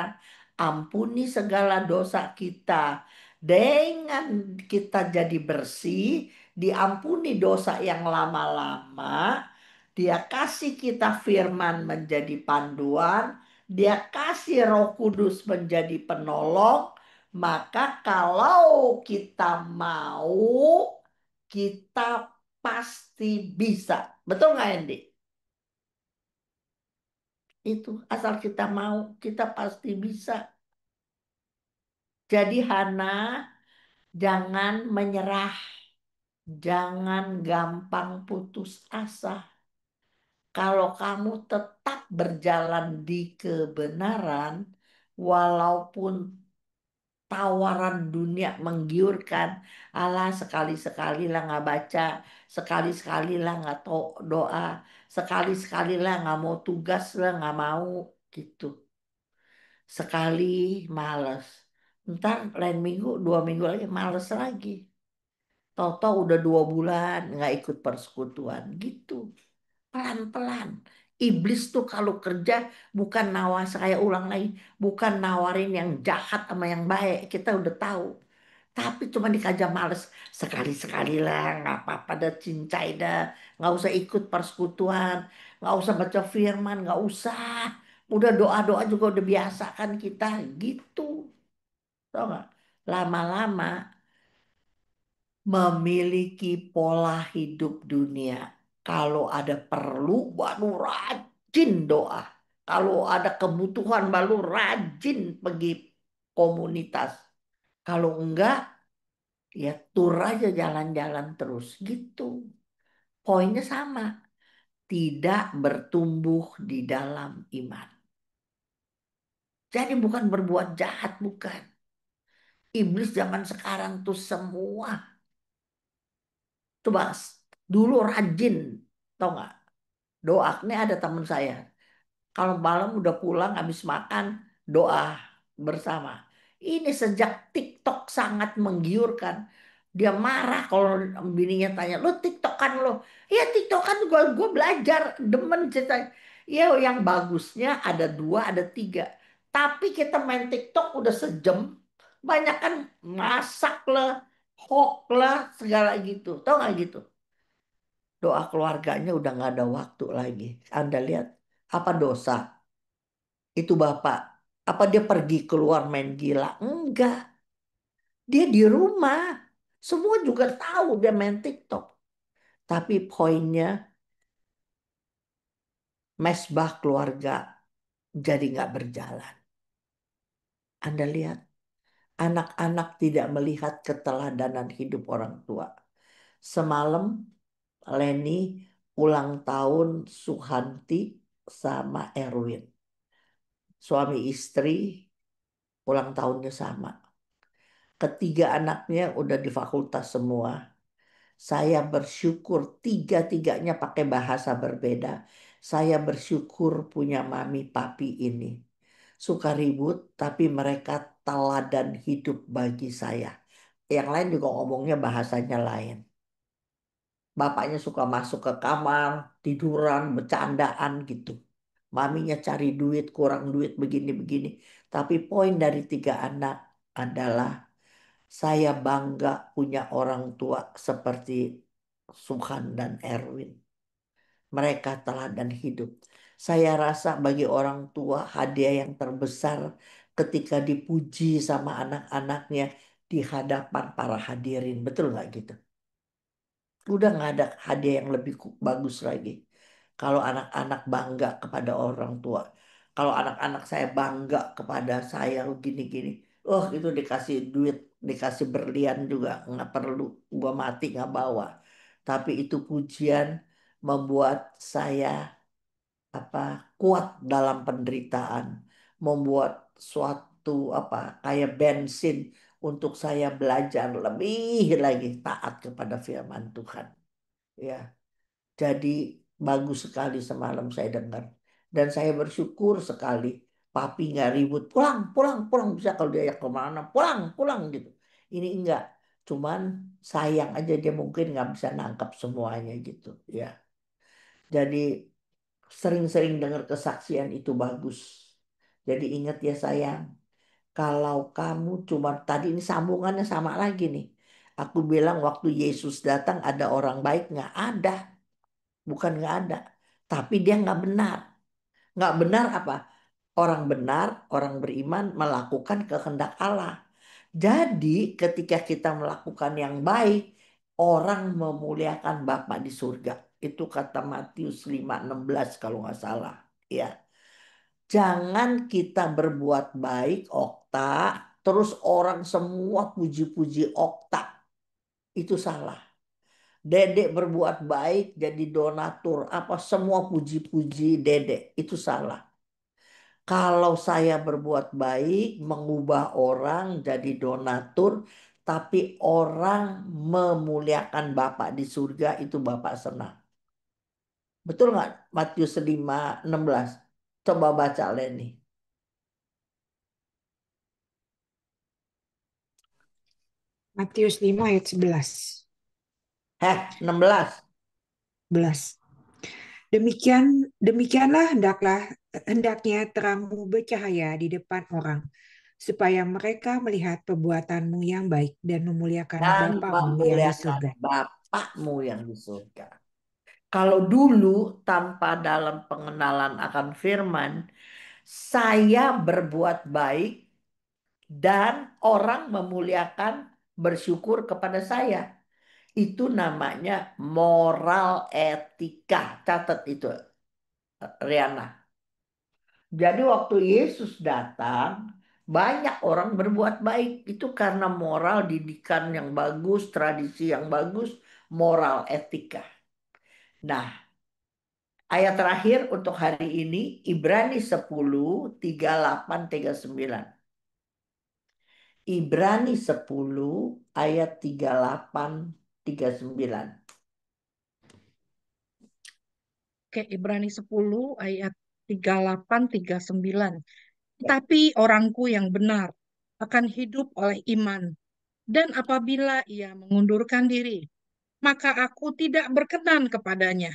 B: ampuni segala dosa kita. Dengan kita jadi bersih, diampuni dosa yang lama-lama, dia kasih kita firman menjadi panduan, dia kasih Roh Kudus menjadi penolong, maka kalau kita mau, kita pasti bisa. Betul nggak, Andy? Itu asal kita mau, kita pasti bisa. Jadi Hana, jangan menyerah, jangan gampang putus asa. Kalau kamu tetap berjalan di kebenaran, walaupun tawaran dunia menggiurkan, Allah sekali-sekali lah nggak baca, sekali-sekali lah nggak doa, sekali-sekali lah nggak mau tugas lah nggak mau gitu. Sekali males, ntar lain minggu 2 minggu lagi males lagi. Tahu-tahu udah 2 bulan nggak ikut persekutuan gitu. Pelan-pelan. Iblis tuh kalau kerja bukan saya ulang lagi, bukan nawarin yang jahat sama yang baik. Kita udah tahu. Tapi cuma dikajak males. Sekali-sekali lah, nggak apa-apa dah cincai dah. Nggak usah ikut persekutuan. Nggak usah baca firman, nggak usah. Udah doa-doa juga udah biasa kan kita gitu. Tau nggak? Lama-lama memiliki pola hidup dunia. Kalau ada perlu, baru rajin doa. Kalau ada kebutuhan, baru rajin pergi komunitas. Kalau enggak, ya tur aja jalan-jalan terus gitu. Poinnya sama, tidak bertumbuh di dalam iman. Jadi bukan berbuat jahat, bukan. Iblis zaman sekarang tuh semua. Coba dulu rajin, tau nggak? Doa, ini ada teman saya. Kalau malam udah pulang habis makan, doa bersama. Ini sejak TikTok sangat menggiurkan. Dia marah kalau bininya tanya, lo TikTokan lo? Ya TikTokan gue belajar, demen cerita. Ya yang bagusnya ada 2, ada 3. Tapi kita main TikTok udah sejam, banyak kan masak lah, hoax lah, segala gitu. Tau nggak gitu? Doa keluarganya udah nggak ada waktu lagi. Anda lihat, apa dosa? Itu bapak. Apa dia pergi keluar main gila? Enggak. Dia di rumah. Semua juga tahu dia main TikTok. Tapi poinnya, mesbah keluarga jadi nggak berjalan. Anda lihat, anak-anak tidak melihat keteladanan hidup orang tua. Semalam Leni ulang tahun Suhanti sama Erwin. Suami istri ulang tahunnya sama. Ketiga anaknya udah di fakultas semua. Saya bersyukur tiga-tiganya pakai bahasa berbeda. Saya bersyukur punya mami papi ini. Suka ribut, tapi mereka teladan hidup bagi saya. Yang lain juga ngomongnya bahasanya lain. Bapaknya suka masuk ke kamar, tiduran, bercandaan gitu. Maminya cari duit, kurang duit, begini-begini. Tapi poin dari 3 anak adalah saya bangga punya orang tua seperti Suhan dan Erwin. Mereka teladan hidup. Saya rasa bagi orang tua hadiah yang terbesar ketika dipuji sama anak-anaknya di hadapan para hadirin. Betul nggak gitu? Udah nggak ada hadiah yang lebih bagus lagi. Kalau anak-anak bangga kepada orang tua. Kalau anak-anak saya bangga kepada saya gini-gini. Oh itu dikasih duit, dikasih berlian juga nggak perlu. Gua mati nggak bawa. Tapi itu pujian membuat saya apa kuat dalam penderitaan. Membuat suatu apa kayak bensin untuk saya belajar lebih lagi taat kepada firman Tuhan. Ya, jadi bagus sekali semalam saya dengar. Dan saya bersyukur sekali. Papi nggak ribut. Pulang, pulang, pulang. Bisa kalau dia kemana. Pulang, pulang gitu. Ini enggak. Cuman sayang aja dia mungkin nggak bisa nangkap semuanya gitu. Ya. Jadi sering-sering dengar kesaksian itu bagus. Jadi ingat ya sayang. Kalau kamu cuma tadi ini sambungannya sama lagi nih. Aku bilang waktu Yesus datang ada orang baik nggak ada, bukan nggak ada, tapi dia nggak benar. Nggak benar apa? Orang benar, orang beriman melakukan kehendak Allah. Jadi ketika kita melakukan yang baik, orang memuliakan Bapa di surga. Itu kata Matius 5:16 kalau nggak salah. Ya, jangan kita berbuat baik, Okta, terus orang semua puji-puji Okta. Itu salah. Dedek berbuat baik jadi donatur, apa semua puji-puji Dedek. Itu salah. Kalau saya berbuat baik, mengubah orang jadi donatur, tapi orang memuliakan Bapak di surga, itu Bapak senang. Betul nggak Matius 5:16? Coba baca Leni.
G: Matius 5 ayat 11.
B: 16.
G: Demikianlah hendaknya terangmu bercahaya di depan orang, supaya mereka melihat perbuatanmu yang baik dan memuliakan
B: Dan
G: Bapamu yang di
B: memuliakan
G: surga.
B: Bapakmu yang di surga. Kalau dulu tanpa dalam pengenalan akan firman, saya berbuat baik dan orang memuliakan bersyukur kepada saya. Itu namanya moral etika. Catat itu, Riana. Jadi waktu Yesus datang, banyak orang berbuat baik. Itu karena moral didikan yang bagus, tradisi yang bagus, moral etika. Nah, ayat terakhir untuk hari ini, Ibrani 10:38-39. Ibrani 10 ayat 38-39.
A: Oke, Ibrani 10 ayat 38-39. Tetapi orangku yang benar akan hidup oleh iman. Dan apabila ia mengundurkan diri, maka aku tidak berkenan kepadanya.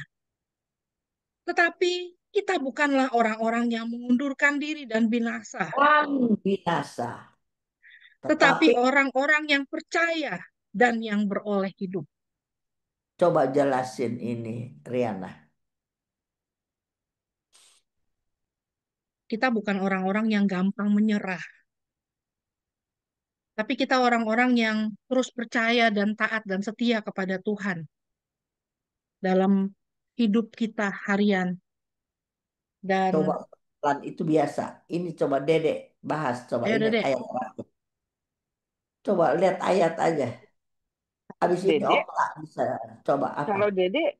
A: Tetapi kita bukanlah orang-orang yang mengundurkan diri dan binasa,
B: Orang binasa.
A: tetapi
B: Tetapi
A: orang-orang yang percaya dan yang beroleh hidup.
B: coba jelasin ini, Riana.
A: Kita bukan orang-orang yang gampang menyerah, tapi kita orang-orang yang terus percaya dan taat dan setia kepada Tuhan dalam hidup kita harian.
B: Coba
A: Dan
B: pelan itu biasa. Ini coba Dedek bahas. Coba
A: ayo
B: ingat
A: Dedek,
B: ayat terakhir. Coba lihat ayat aja. Habis ini
H: Dede,
B: Okta bisa. Coba apa?
H: kalau Dede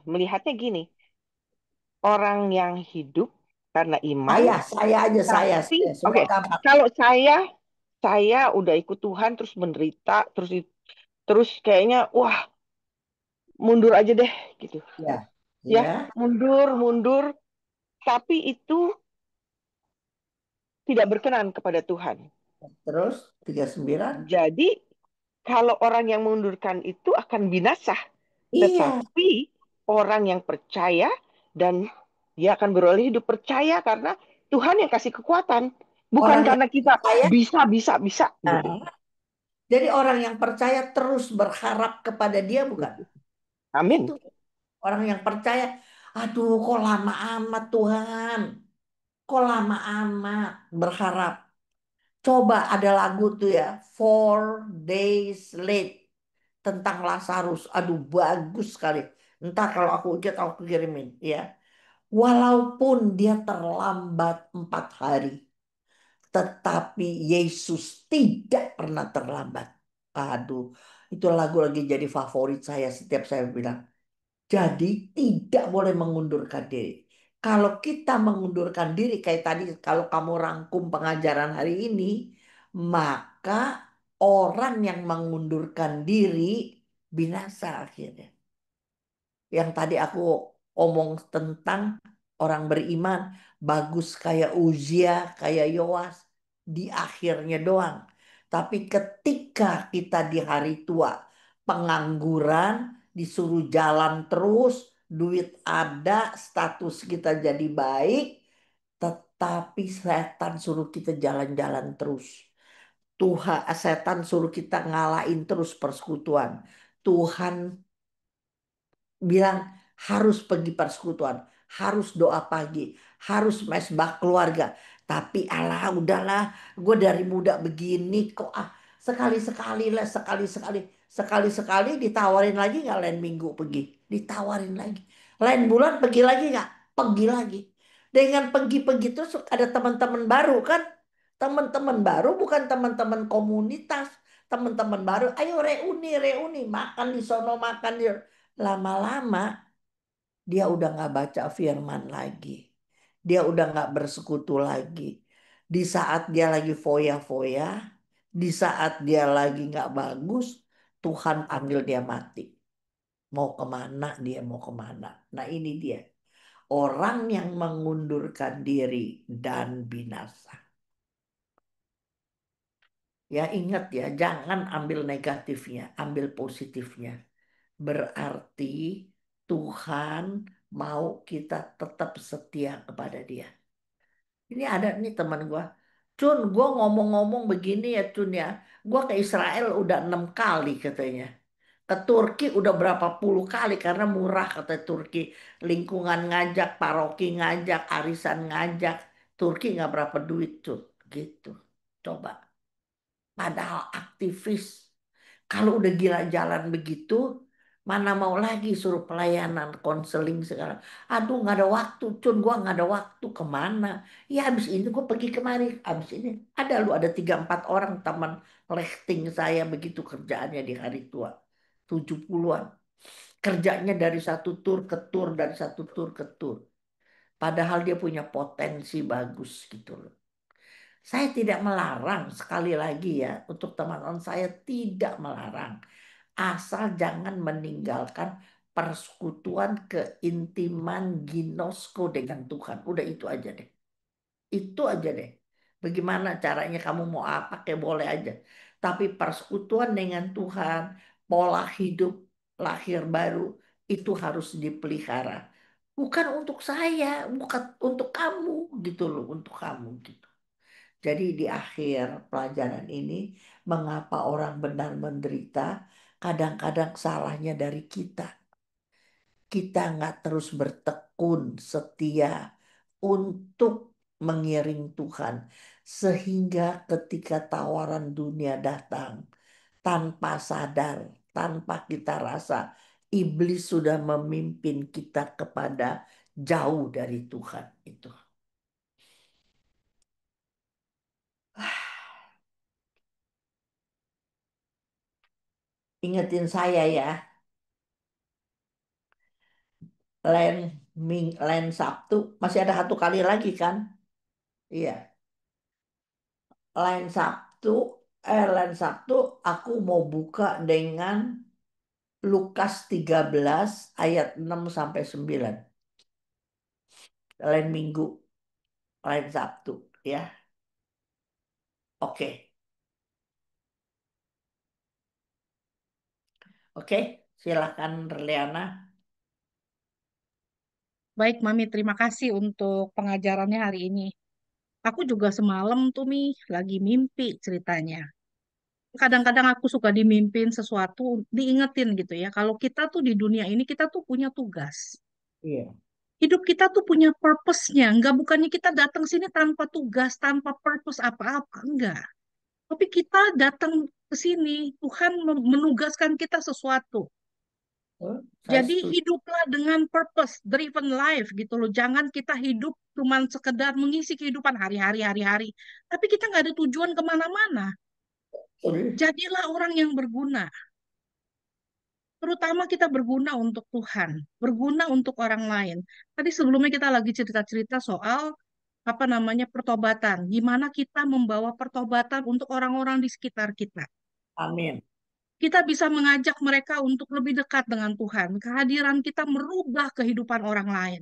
H: melihatnya gini, orang yang hidup karena iman,
B: Saya aja
H: tapi
B: saya. Semua
H: oke,
B: kamar.
H: kalau saya udah ikut Tuhan terus menderita, terus kayaknya wah mundur aja deh gitu.
B: Ya.
H: Ya,
B: Ya.
H: mundur, mundur, tapi itu tidak berkenan kepada Tuhan.
B: Terus 39.
H: Jadi kalau orang yang mengundurkan itu akan binasa,
B: Iya.
H: tetapi orang yang percaya dan dia akan beroleh hidup percaya karena Tuhan yang kasih kekuatan, bukan
B: Orang yang
H: karena kita
B: percaya.
H: bisa gitu.
B: Nah, jadi orang yang percaya terus berharap kepada dia bukan? Itu
H: Amin.
B: orang yang percaya. Aduh, kok lama amat Tuhan. Kok lama amat berharap. Coba ada lagu tuh ya, 4 Days Late tentang Lazarus. Aduh, bagus sekali. Entar kalau aku ingat aku kirimin ya. Walaupun dia terlambat 4 hari, tetapi Yesus tidak pernah terlambat. Aduh, itu lagu lagi jadi favorit saya setiap saya bilang. Jadi tidak boleh mengundurkan diri. Kalau kita mengundurkan diri kayak tadi, kalau kamu rangkum pengajaran hari ini, maka orang yang mengundurkan diri binasa akhirnya. Yang tadi aku omong tentang orang beriman, bagus kayak Uzia, kayak Yoas, di akhirnya doang. Tapi ketika kita di hari tua, pengangguran, disuruh jalan terus, duit ada, status kita jadi baik, tetap Tapi setan suruh kita jalan-jalan terus. Setan suruh kita ngalahin terus persekutuan. Tuhan bilang harus pergi persekutuan, harus doa pagi, harus mesbah keluarga. Tapi alah udahlah, gue dari muda begini kok sekali-sekali lah, sekali-sekali, sekali-sekali ditawarin lagi nggak lain minggu pergi, ditawarin lagi, lain bulan pergi lagi nggak, pergi lagi. Dengan pergi-pergi terus ada teman-teman baru kan, teman-teman baru bukan teman-teman komunitas, teman-teman baru, ayo reuni, reuni, makan di sono, makan di lama-lama dia udah nggak baca firman lagi. Dia udah nggak bersekutu lagi. Di saat dia lagi foya-foya, di saat dia lagi nggak bagus, Tuhan ambil dia mati. Mau kemana dia mau kemana? Nah ini dia. Orang yang mengundurkan diri dan binasa. Ya ingat ya, jangan ambil negatifnya, ambil positifnya. Berarti Tuhan mau kita tetap setia kepada Dia. Ini ada nih teman gue. Cun, gue ngomong-ngomong begini ya Cun ya. Gue ke Israel udah 6 kali katanya. Ke Turki udah berapa puluh kali karena murah kata Turki. Lingkungan ngajak, paroki ngajak, arisan ngajak. Turki nggak berapa duit Cun. Gitu. Coba. Padahal aktivis. Kalau udah gila jalan begitu, mana mau lagi suruh pelayanan, konseling segala. Aduh nggak ada waktu, Cun, gua nggak ada waktu kemana. Ya abis ini gue pergi kemari, abis ini ada 3-4 orang teman lehting saya begitu kerjaannya di hari tua. 70-an. Kerjanya dari satu tur ke tur, dari satu tur ke tur. Padahal dia punya potensi bagus gitu loh. Saya tidak melarang, sekali lagi ya, untuk teman-teman saya tidak melarang. Asal jangan meninggalkan persekutuan keintiman ginosko dengan Tuhan. Udah itu aja deh. Itu aja deh. Bagaimana caranya kamu mau apa kayak boleh aja. Tapi persekutuan dengan Tuhan, pola hidup lahir baru itu harus dipelihara. Bukan untuk saya, bukan untuk kamu gitu loh, untuk kamu gitu. Jadi di akhir pelajaran ini, mengapa orang benar menderita? Kadang-kadang salahnya dari kita. Kita nggak terus bertekun setia untuk mengiring Tuhan. Sehingga ketika tawaran dunia datang, tanpa sadar, tanpa kita rasa, iblis sudah memimpin kita kepada jauh dari Tuhan itu. Ingetin saya ya. lain lain Sabtu masih ada 1 kali lagi kan? Iya, lain Sabtu lain Sabtu aku mau buka dengan Lukas 13 ayat 6 sampai 9. Lain Minggu, lain Sabtu ya. Oke. Oke, silakan Reliana.
A: Baik, Mami, terima kasih untuk pengajarannya hari ini. Aku juga semalam tuh, Mi, lagi mimpi ceritanya. Kadang-kadang aku suka dimimpin sesuatu, diingetin gitu ya. Kalau kita tuh di dunia ini, kita tuh punya tugas.
B: Iya,
A: Hidup kita tuh punya purpose-nya. Enggak, bukannya kita datang sini tanpa tugas, tanpa purpose apa-apa. Enggak. Tapi kita datang ke sini, Tuhan menugaskan kita sesuatu.
B: saya
A: Jadi
B: setuju.
A: hiduplah dengan purpose, driven life gitu loh. Jangan kita hidup cuman sekedar mengisi kehidupan hari-hari, hari-hari. Tapi kita nggak ada tujuan kemana-mana. Jadilah orang yang berguna. Terutama kita berguna untuk Tuhan, berguna untuk orang lain. Tadi sebelumnya kita lagi cerita-cerita soal apa namanya pertobatan. Gimana kita membawa pertobatan untuk orang-orang di sekitar kita.
B: Amin,
A: Kita bisa mengajak mereka untuk lebih dekat dengan Tuhan. Kehadiran kita merubah kehidupan orang lain.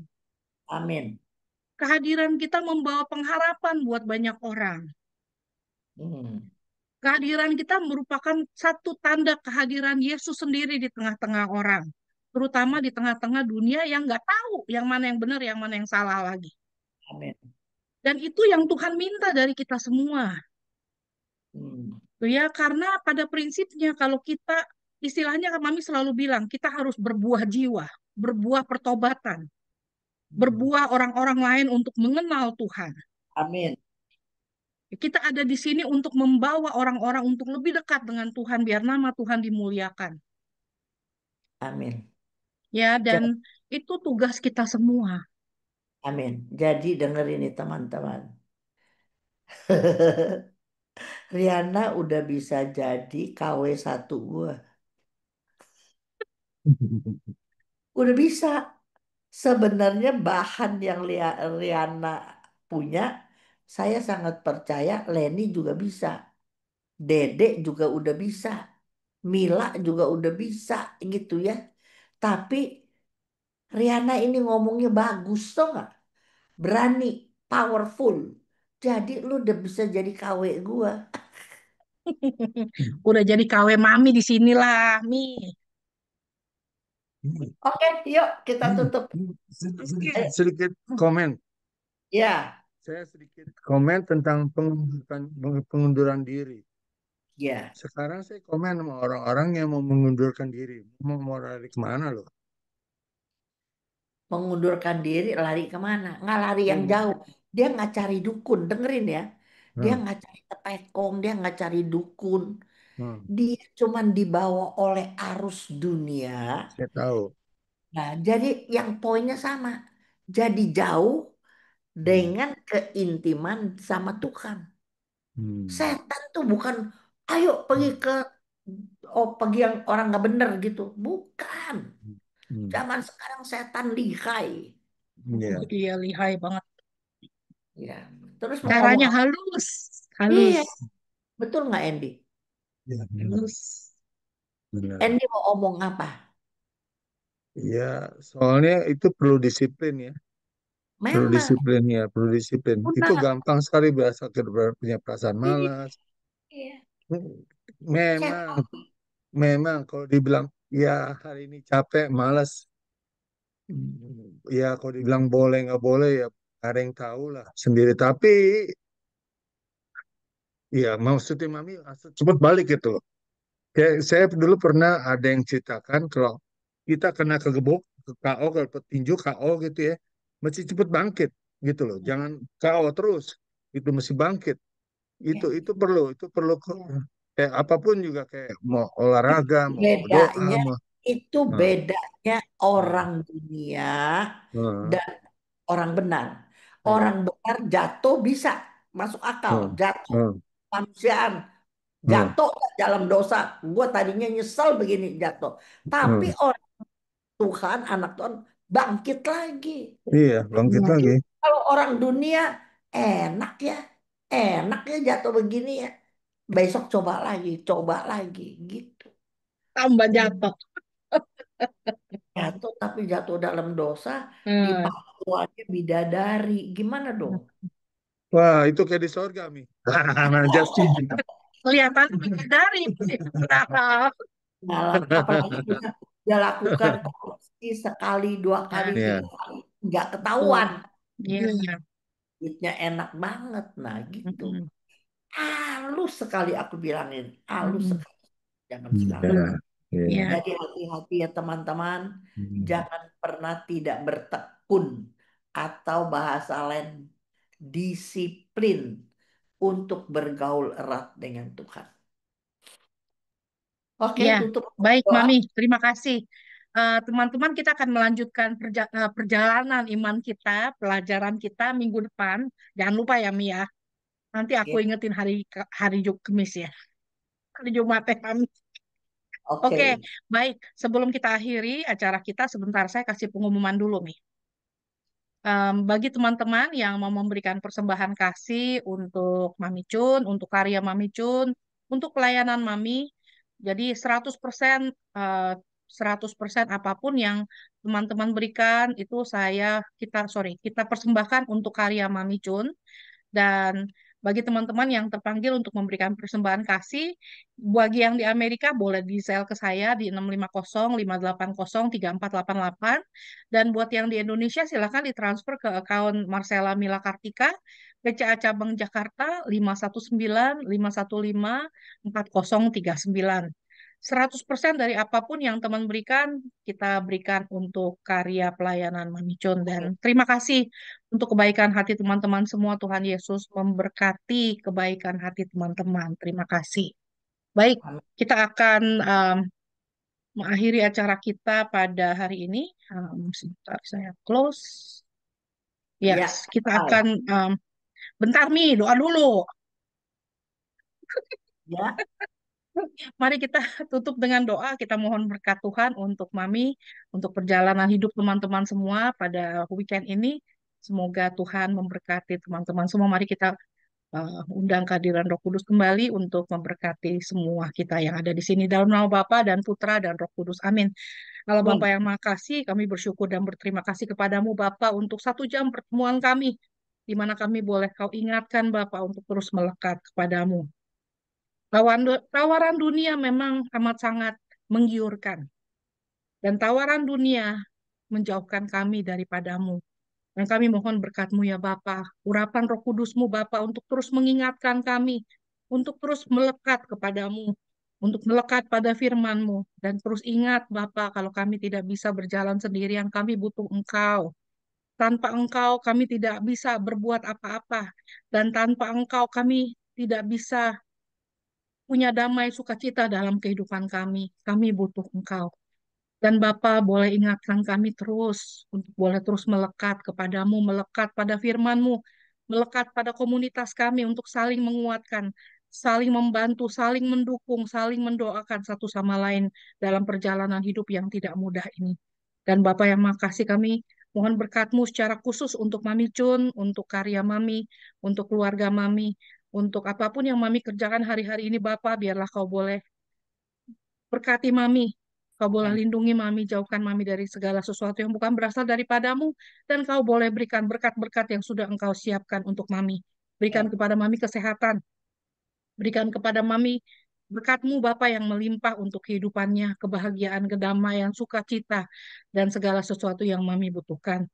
B: amin.
A: Kehadiran kita membawa pengharapan buat banyak orang.
B: Hmm,
A: Kehadiran kita merupakan satu tanda kehadiran Yesus sendiri di tengah-tengah orang. Terutama di tengah-tengah dunia yang nggak tahu yang mana yang benar, yang mana yang salah lagi.
B: amin.
A: Dan itu yang Tuhan minta dari kita semua.
B: Hmm.
A: Ya, karena pada prinsipnya kalau kita, istilahnya Mami selalu bilang, kita harus berbuah jiwa, berbuah pertobatan, berbuah orang-orang lain untuk mengenal Tuhan.
B: Amin.
A: Kita ada di sini untuk membawa orang-orang untuk lebih dekat dengan Tuhan, biar nama Tuhan dimuliakan.
B: Amin.
A: Ya, dan itu tugas kita semua.
B: Amin. Jadi dengerin nih teman-teman. Riana udah bisa jadi KW1 gua. Udah bisa. Sebenarnya bahan yang Riana punya, saya sangat percaya Leni juga bisa. Dede juga udah bisa. Mila juga udah bisa gitu ya. Tapi Riana ini ngomongnya bagus tuh nggak? Berani, powerful. Jadi lu udah bisa jadi KW gua.
A: Udah jadi KW Mami di sinilah, Mi.
B: Oke, yuk kita tutup.
C: Sedikit komen.
B: Ya,
C: Saya sedikit komen tentang pengunduran diri.
B: ya.
C: Sekarang saya komen sama orang-orang yang mau mengundurkan diri. Mau lari kemana loh?
B: Mengundurkan diri lari kemana? Nggak lari yang
C: Hmm.
B: jauh. Dia nggak cari dukun, dengerin ya. Dia
C: Hmm.
B: nggak cari tepekong, dia nggak cari dukun.
C: Hmm.
B: Dia cuman dibawa oleh arus dunia.
C: Saya tahu.
B: Nah, jadi yang poinnya sama. Jadi jauh dengan keintiman sama Tuhan.
C: Hmm.
B: Setan tuh bukan, ayo pergi ke, oh pergi yang orang nggak bener gitu. Bukan.
C: Hmm.
B: Zaman sekarang setan lihai.
C: Iya.
A: Iya, lihai banget.
B: Ya. Terus mau ngomong
A: Caranya
B: apa?
A: halus,
B: Iya,
A: halus,
B: betul nggak Andy?
C: Iya,
A: halus.
C: benar.
B: Andy mau ngomong apa?
C: Iya, soalnya itu perlu disiplin ya. Perlu
B: Memang
C: disiplin ya, perlu disiplin. Itu
B: benar.
C: gampang sekali berasa punya perasaan
B: Iya,
C: malas.
B: iya.
C: Memang,
B: Setan.
C: memang kalau dibilang ya hari ini capek, malas, ya kalau dibilang boleh nggak boleh ya ada yang tahu lah sendiri. Tapi ya maksudnya Mami cepet balik gitu loh. Kayak saya dulu pernah ada yang ceritakan kalau kita kena kegebuk, ke KO, ke petinju KO gitu ya, mesti cepet bangkit gitu loh. Jangan KO terus, itu mesti bangkit.
B: Ya.
C: Itu perlu kayak apapun juga kayak mau olahraga, mau doa,
B: Bedanya
C: mau
B: itu
C: nah,
B: bedanya
C: nah,
B: orang dunia
C: nah,
B: dan orang benar.
C: iya,
B: Orang benar jatuh bisa masuk akal,
C: nah,
B: jatuh
C: nah,
B: manusiaan,
C: nah,
B: jatuh dalam dosa. Gue tadinya nyesel begini jatuh, tapi
C: nah.
B: orang Tuhan, anak Tuhan bangkit lagi.
C: Iya, bangkit
A: Nah,
C: lagi.
B: Kalau orang dunia enak ya, enak ya jatuh begini ya. Besok coba lagi gitu.
A: tambah jatuh.
B: Jatuh tapi jatuh dalam dosa,
A: Nah,
B: dipakuannya bidadari. Gimana dong?
C: Wah, itu kayak di sorga, Mi. Nah, just kidding.
A: kelihatan dari. Nah,
B: Malah, apalagi dia lakukan korupsi sekali, dua kali,
C: Iya.
B: tiga kali, nggak
A: betul.
B: ketahuan.
A: Iya, iya.
B: Duitnya enak banget. Nah gitu.
A: Mm-mm.
B: Halus sekali aku bilangin. Halus
A: Mm-mm.
B: sekali. Jangan sekali.
C: Iya. Iya.
A: Iya.
B: Jadi hati-hati ya teman-teman.
C: Hmm.
B: Jangan pernah tidak bertekun. Atau bahasa lain, disiplin untuk bergaul erat dengan Tuhan. Oke,
A: Ya,
B: tutup
A: baik
B: doa.
A: Mami, terima kasih. Teman-teman, kita akan melanjutkan perjalanan iman kita, pelajaran kita minggu depan. Jangan lupa ya, Mi ya. Nanti aku
B: Ya,
A: ingetin hari Kamis ya. Hari Jumat ya, Mami. Oke,
B: oke.
A: baik. Sebelum kita akhiri acara kita, sebentar saya kasih pengumuman dulu, Mi. Bagi teman-teman yang mau memberikan persembahan kasih untuk Mami Cun, untuk karya Mami Cun, untuk pelayanan Mami, jadi 100%, 100% apapun yang teman-teman berikan itu kita persembahkan untuk karya Mami Cun. Dan bagi teman-teman yang terpanggil untuk memberikan persembahan kasih, bagi yang di Amerika boleh di-sel ke saya di 650-580-3488. Dan buat yang di Indonesia silakan ditransfer ke akun Marcella Mila Kartika BCA Cabang Jakarta 519 515 4039. 100% dari apapun yang teman berikan, kita berikan untuk karya pelayanan Mami Chun. Dan terima kasih untuk kebaikan hati teman-teman semua. Tuhan Yesus memberkati kebaikan hati teman-teman. Terima kasih. Baik,
B: Amin.
A: kita akan mengakhiri acara kita pada hari ini. Sebentar, saya close.
B: Ya,
A: Yes, kita
B: bye.
A: akan bentar Mi, doa dulu.
B: Ya,
A: Mari kita tutup dengan doa. Kita mohon berkat Tuhan untuk Mami, untuk perjalanan hidup teman-teman semua pada weekend ini. Semoga Tuhan memberkati teman-teman semua. Mari kita undang kehadiran Roh Kudus kembali untuk memberkati semua kita yang ada di sini. Dalam nama Bapa dan Putra dan Roh Kudus. Amin. Allah Bapa
B: amin.
A: yang Maha Kasih, kami bersyukur dan berterima kasih kepadamu Bapa untuk 1 jam pertemuan kami, di mana kami boleh Kau ingatkan Bapa untuk terus melekat kepadamu. Tawaran dunia memang amat sangat menggiurkan, dan tawaran dunia menjauhkan kami daripadamu. Dan kami mohon berkat-Mu ya Bapa, urapan Roh Kudus-Mu Bapa untuk terus mengingatkan kami, untuk terus melekat kepadamu, untuk melekat pada firman-Mu, dan terus ingat Bapa kalau kami tidak bisa berjalan sendirian, kami butuh Engkau. Tanpa Engkau kami tidak bisa berbuat apa-apa, dan tanpa Engkau kami tidak bisa punya damai sukacita dalam kehidupan kami. Kami butuh Engkau. Dan Bapa boleh ingatkan kami terus untuk boleh terus melekat kepadamu, melekat pada firman-Mu, melekat pada komunitas kami untuk saling menguatkan, saling membantu, saling mendukung, saling mendoakan satu sama lain dalam perjalanan hidup yang tidak mudah ini. Dan Bapa yang makasih kami mohon berkat-Mu secara khusus untuk Mami Chun, untuk karya Mami, untuk keluarga Mami, untuk apapun yang Mami kerjakan hari-hari ini Bapa, biarlah Kau boleh berkati Mami. Kau boleh
B: Amin.
A: lindungi Mami, jauhkan Mami dari segala sesuatu yang bukan berasal daripadamu, dan Kau boleh berikan berkat-berkat yang sudah Engkau siapkan untuk Mami. Berikan
B: Amin.
A: kepada Mami kesehatan, berikan kepada Mami berkat-Mu Bapa yang melimpah untuk kehidupannya, kebahagiaan, kedamaian, sukacita, dan segala sesuatu yang Mami butuhkan.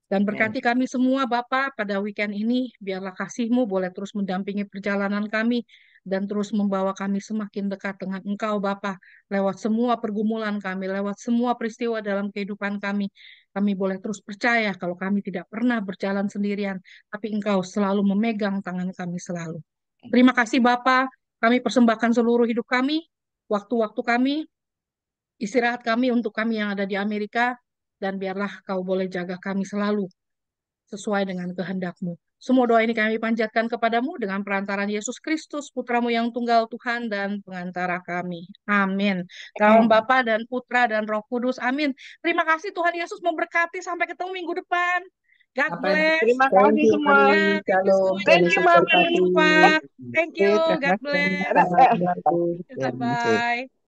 A: Dan
B: Amin.
A: berkati kami semua Bapa pada weekend ini, biarlah kasih-Mu boleh terus mendampingi perjalanan kami dan terus membawa kami semakin dekat dengan Engkau Bapa, lewat semua pergumulan kami, lewat semua peristiwa dalam kehidupan kami. Kami boleh terus percaya kalau kami tidak pernah berjalan sendirian, tapi Engkau selalu memegang tangan kami selalu. Terima kasih Bapa, kami persembahkan seluruh hidup kami, waktu-waktu kami, istirahat kami untuk kami yang ada di Amerika, dan biarlah Kau boleh jaga kami selalu sesuai dengan kehendak-Mu. Semua doa ini kami panjatkan kepadamu dengan perantaran Yesus Kristus, Putramu yang tunggal Tuhan dan pengantara kami. Amin. Dalam
B: Amin.
A: Bapa dan Putra dan Roh Kudus. Amin. Terima kasih Tuhan Yesus memberkati. Sampai ketemu minggu depan. God
B: Sampai
A: bless.
D: Terima
F: Thank
D: kasih
F: you,
D: semua.
F: Mami.
A: Ya, thank you
F: Shalom.
A: semuanya.
F: Tuhan
D: Thank you,
F: Yesus
A: Sampai
D: Mami.
F: berkati.
A: jumpa. Thank you.
F: Terima
A: God
F: kasih.
A: bless.
F: Selamat berlaku.
A: Bye-bye.